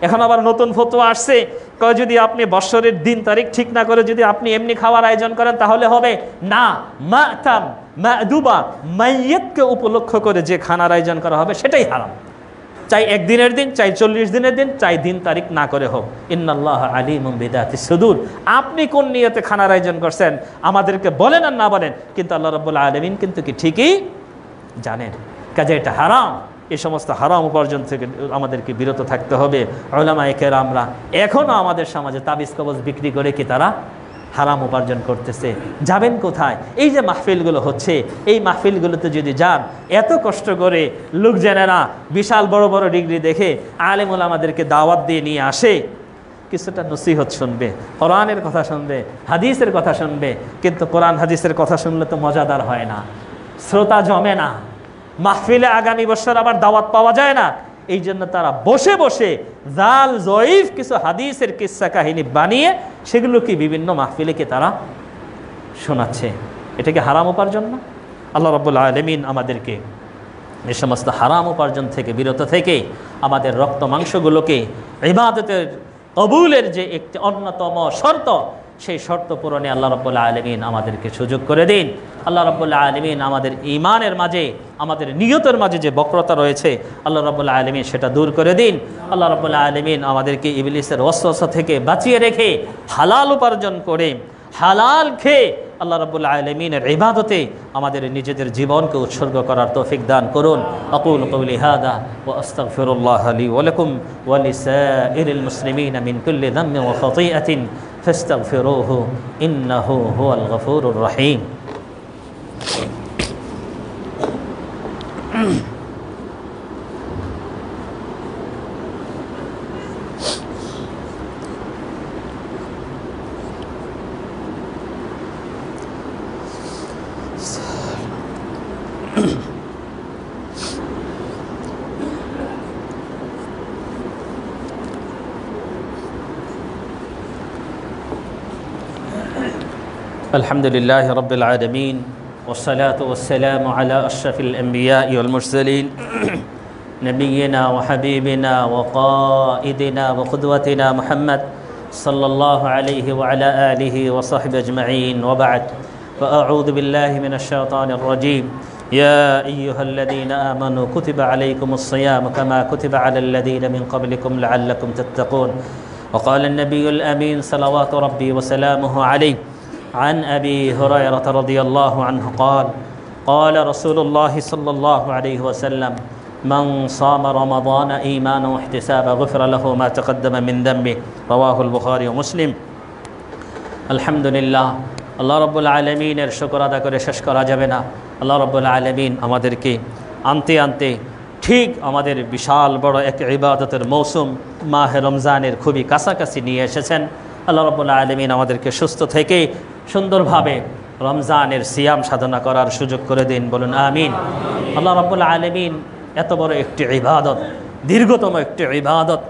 এখন আবার নতুন ফতোয়া আসছে, কয় যদি আপনি বৎসরের দিন তারিখ ঠিক না করে যদি আপনি এমনি খাওয়ার আয়োজন করেন তাহলে হবে না। মাতাম মাদুবা, মাইয়িতকে উপলক্ষ করে যে খানার আয়োজন করা হবে সেটাই হারাম, চাই একদিনের দিন, চাই 40 দিনের দিন, চাই দিন তারিখ না করে হোক। ইন্নাল্লাহ আলিমুম বিদাতিস সুদূর। আপনি কোন নিয়তে খানার আয়োজন করছেন আমাদেরকে বলেন আর না বলেন, কিন্তু আল্লাহ রাব্বুল আলামিন কিন্তু কি ঠিকই জানেন। কাজে এটা হারাম। এই সমস্ত হারাম উপার্জন থেকে আমাদেরকে বিরত থাকতে হবে। উলামায়ে কেরামরা এখনও আমাদের সমাজে তাবিজ কবজ বিক্রি করে কি তারা হারাম উপার্জন করতেছে। যাবেন কোথায়? এই যে মাহফিলগুলো হচ্ছে, এই মাহফিলগুলোতে যদি যান, এত কষ্ট করে লোকজনেরা বিশাল বড় বড় ডিগ্রি দেখে আলেম ওলামাদেরকে দাওয়াত দিয়ে নিয়ে আসে, কিছুটা নসিহত শুনবে, কোরআনের কথা শুনবে, হাদিসের কথা শুনবে। কিন্তু কোরআন হাদিসের কথা শুনলে তো মজাদার হয় না, শ্রোতা জমে না, মাহফিলে আগামী বছর আবার দাওয়াত পাওয়া যায় না। এই জন্য তারা বসে বসে জাল জয়ীফ কিছু হাদিসের কিস্সা কাহিনী বানিয়ে সেগুলোকে বিভিন্ন মাহফিলেকে তারা শোনাচ্ছে। এটা কি হারাম উপার্জন না? আল্লাহ রাব্বুল আলামিন আমাদেরকে এই সমস্ত হারাম উপার্জন থেকে বিরত থেকে আমাদের রক্ত মাংসগুলোকে ইবাদতের কবুলের যে একটি অন্যতম শর্ত, সেই শর্ত পূরণে আল্লাহ রাব্বুল আলামিন আমাদেরকে সুযোগ করে দিন। আল্লাহ রাব্বুল আলামিন আমাদের ঈমানের মাঝে, আমাদের নিয়তের মাঝে যে বক্রতা রয়েছে আল্লাহ রাব্বুল আলামিন সেটা দূর করে দিন। আল্লাহ রাব্বুল আলামিন আমাদেরকে ইবলিসের ওয়াসওয়াসা থেকে বাঁচিয়ে রেখে হালাল উপার্জন করে হালাল খেয়ে আল্লাহ রাব্বুল আলামিনের ইবাদতে আমাদের নিজেদের জীবনকে উৎসর্গ করার তৌফিক দান করুন। আকুলু কওলি হাযা ওয়া আস্তাগফিরুল্লাহ লি ওয়া লাকুম ওয়া লিসাইরিল মুসলিমিনা মিন কুল্লি যামবিন ওয়া খাতিআতিন ফাস্তাগফিরুহু ইন্নাহু হুয়াল গফুরুর রহিম। الحمد لله رب العالمين والصلاة والسلام على أشرف الأنبياء والمرسلين نبينا وحبيبنا وقائدنا وقدوتنا محمد সাল্লাল্লাহু আলাইহি ওয়া আলা আলিহি ওয়া সাহবিহি আজমাইন ওয়া বা'দ فأعوذ بالله من الشيطان الرجيم يا أيها الذين آمنوا كتب عليكم الصيام كما كتب على الذين من قبلكم لعلكم تتقون وقال النبي الأمين صلوات ربي وسلامه عليه عن أبي هريرة رضي الله عنه قال رسول الله صلى الله عليه وسلم من صام رمضان إيمانا واحتسابا غفر له ما تقدم من ذنبه رواه البخاري ومسلم الحمد لله আল্লাহ রাব্বুল আলামিনের শুকর আদা করে শেষ করা যাবে না। আল্লাহ রাব্বুল আলামিন আমাদেরকে আনতে আনতে ঠিক আমাদের বিশাল বড় এক ইবাদতের মৌসুম মাহে রমজানের খুবই কাছাকাছি নিয়ে এসেছেন। আল্লাহ রাব্বুল আলামিন আমাদেরকে সুস্থ থেকে সুন্দরভাবে রমজানের সিয়াম সাধনা করার সুযোগ করে দিন, বলুন আমিন। আল্লাহ রাব্বুল আলামিন এত বড় একটি ইবাদত, দীর্ঘতম একটি ইবাদত,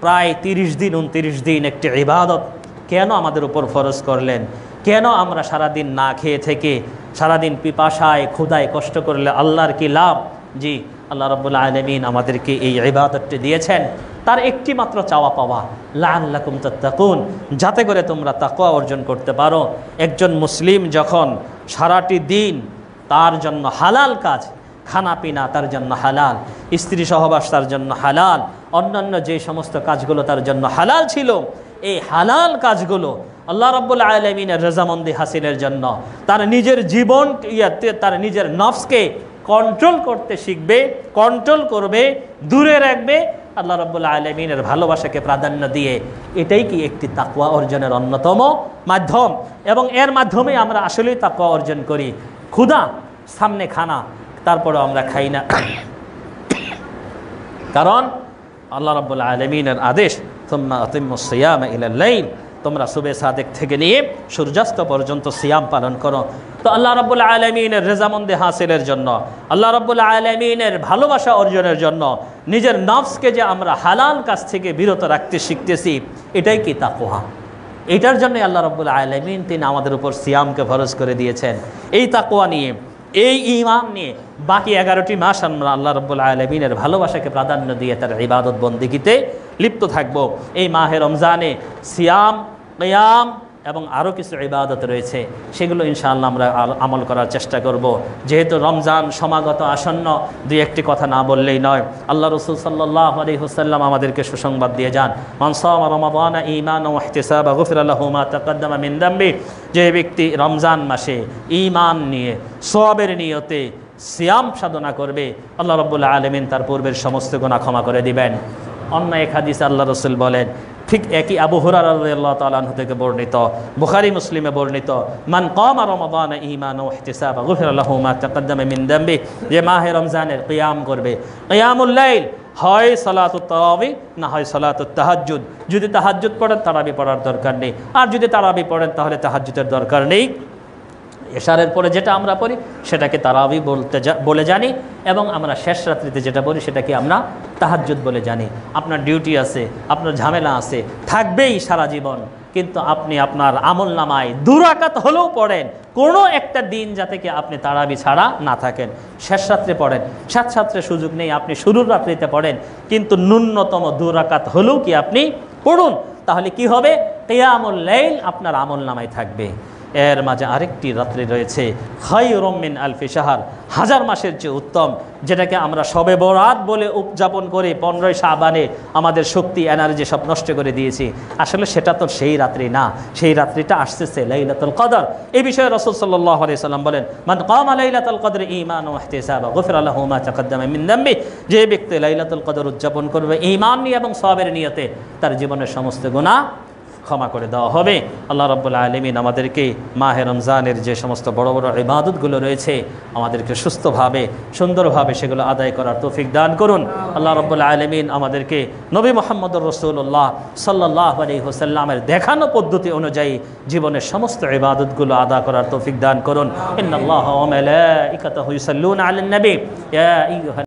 প্রায় 30 দিন 29 দিন একটি ইবাদত কেন আমাদের উপর ফরজ করলেন? কেন আমরা সারাদিন না খেয়ে থেকে সারাদিন পিপাসায় ক্ষুধায় কষ্ট করলে আল্লাহর কি লাভ? জি, আল্লাহ রাব্বুল আলামিন আমাদেরকে এই ইবাদতটি দিয়েছেন তার একটি মাত্র চাওয়া পাওয়া, লাআল্লাকুম তাত্তাকুন, যাতে করে তোমরা তাকওয়া অর্জন করতে পারো। একজন মুসলিম যখন সারাটি দিন তার জন্য হালাল কাজ, খানা পিনা তার জন্য হালাল, স্ত্রী সহবাস তার জন্য হালাল, অন্যান্য যে সমস্ত কাজগুলো তার জন্য হালাল ছিল, এই হালাল কাজগুলো আল্লাহ রাব্বুল আলামিনের রজামন্দি হাসিলের জন্য তার নিজের জীবন তার নিজের নফসকে কন্ট্রোল করতে শিখবে, কন্ট্রোল করবে, দূরে রাখবে আল্লাহ রাব্বুল আলামিনের ভালোবাসাকে প্রাধান্য দিয়ে। এটাই কি একটি তাকওয়া অর্জনের অন্যতম মাধ্যম, এবং এর মাধ্যমে আমরা আসলেই তাকওয়া অর্জন করি। ক্ষুধা সামনে খানা, তারপরেও আমরা খাই না, কারণ আল্লাহ রাব্বুল আলামিনের আদেশ সুম্মা আতিম্মুস সিয়ামা ইলাল লাইল, তোমরা সুবে সাদেক থেকে নিয়ে সূর্যাস্ত পর্যন্ত সিয়াম পালন করো। তো আল্লাহ রাব্বুল আলামিনের রেজামন্দি হাসিলের জন্য, আল্লাহ রাব্বুল আলামিনের ভালোবাসা অর্জনের জন্য নিজের নফসকে যে আমরা হালাল কাজ থেকে বিরত রাখতে শিখতেছি, এটাই কি তাকওয়া। এটার জন্য আল্লাহ রাব্বুল আলামিন তিনি আমাদের উপর সিয়ামকে ফরজ করে দিয়েছেন। এই তাকওয়া নিয়ে, এই ঈমান নিয়ে বাকি 11টি মাস আমরা আল্লাহ রাব্বুল আলামিনের ভালোবাসাকে প্রাধান্য দিয়ে তার ইবাদত বন্দেগীতে লিপ্ত থাকব। এই মাহে রমজানে সিয়াম, কিয়াম এবং আরও কিছু ইবাদত রয়েছে, সেগুলো ইনশাআল্লাহ আমরা আমল করার চেষ্টা করব। যেহেতু রমজান সমাগত আসন্ন, দুই একটি কথা না বললেই নয়। আল্লাহ রাসূল সাল্লাল্লাহু আলাইহি ওয়াসাল্লাম আমাদেরকে সুসংবাদ দিয়ে যান, মান সামা রমাদানা ঈমানান ওয়া ইহতিসাবা গুফিরা লাহু মা তাকাদ্দামা মিন যামবি। যে ব্যক্তি রমজান মাসে ঈমান নিয়ে সওয়াবের নিয়তে সিয়াম সাধনা করবে, আল্লাহ রাব্বুল আলামিন তার পূর্বের সমস্ত গুনাহ ক্ষমা করে দিবেন। অন্য এক হাদিসে আল্লাহ রাসূল বলেন, ঠিক একই আবু হুরায়রা রাদিয়াল্লাহু তাআলা আনহু থেকে বর্ণিত, বুখারী মুসলিমে বর্ণিত, মান কামা রমাদানা ঈমানান ওয়া ইহতিসাবা গুফিরা লাহু মা তাকাদ্দামা মিন যামবি। যে মাহে রমজানের কিয়াম করবে, কিয়ামুল লাইল, হয় সালাতুত তারাবি না হয় সালাতুত তাহাজ্জুদ। যদি তাহাজ্জুদ পড়েন তারাবি পড়ার দরকার নেই, আর যদি তারাবি পড়েন তাহলে তাহাজ্জুদের দরকার নেই। এশারের পরে যেটা আমরা পড়ি সেটাকে তারাবি বলে জানি, এবং আমরা শেষ রাত্রিতে যেটা পড়ি সেটাকে আমরা তাহাজ্জুদ বলে জানি। আপনার ডিউটি আছে, আপনার ঝামেলা আছে, থাকবেই সারা জীবন, কিন্তু আপনি আপনার আমল নামায় 2 রাকাত হলেও পড়েন, কোনো একটা দিন যাতে কি আপনি তারাবি ছাড়া না থাকেন। শেষ রাত্রে পড়েন, সাত রাত্রে সুযোগ নেই, আপনি শুরুর রাত্রিতে পড়েন, কিন্তু ন্যূনতম 2 রাকাত হলেও কি আপনি পড়ুন। তাহলে কি হবে? কিয়ামুল লাইল আপনার আমল নামায় থাকবে। এর মাঝে আরেকটি রাত্রি রয়েছে, খায়রুম মিন আলফি শাহর, 1000 মাসের চেয়ে উত্তম, যেটাকে আমরা শবে বরাত বলে উদযাপন করে 15 শাবানে আমাদের শক্তি এনার্জি সব নষ্ট করে দিয়েছি। আসলে সেটা তো সেই রাত্রি না, সেই রাত্রিটা আসছে লাইলাতুল কদর। এই বিষয়ে রাসূল সাল্লাল্লাহু আলাইহি সাল্লাম বলেন, মান কামা লাইলাতুল কদর ঈমানান ওয়া ইহতিসাবা গুফিরা লাহু মা তাকাদ্দামা মিন যামবি। যে ব্যক্তি লাইলাতুল কদর উদযাপন করবে ঈমান নিয়ে এবং সওয়াবের নিয়তে, তার জীবনের সমস্ত গুনাহ ক্ষমা করে দেওয়া হবে। আল্লাহ রাব্বুল আলামিন আমাদেরকে মাহে রমজানের যে সমস্ত বড় বড় ইবাদতগুলো রয়েছে আমাদেরকে সুস্থভাবে সুন্দরভাবে সেগুলো আদায় করার তৌফিক দান করুন। আল্লাহ রাব্বুল আলামিন আমাদেরকে নবী মুহাম্মদুর রাসূলুল্লাহ সাল্লাল্লাহু আলাইহি ওয়াসাল্লামের দেখানো পদ্ধতি অনুযায়ী জীবনের সমস্ত ইবাদতগুলো আদা করার তৌফিক দান করুন। ইন্নাল্লাহা ওয়া মালাইকাতাহু ইউসাল্লুনা আলান নবী ইয়া আইয়ুহা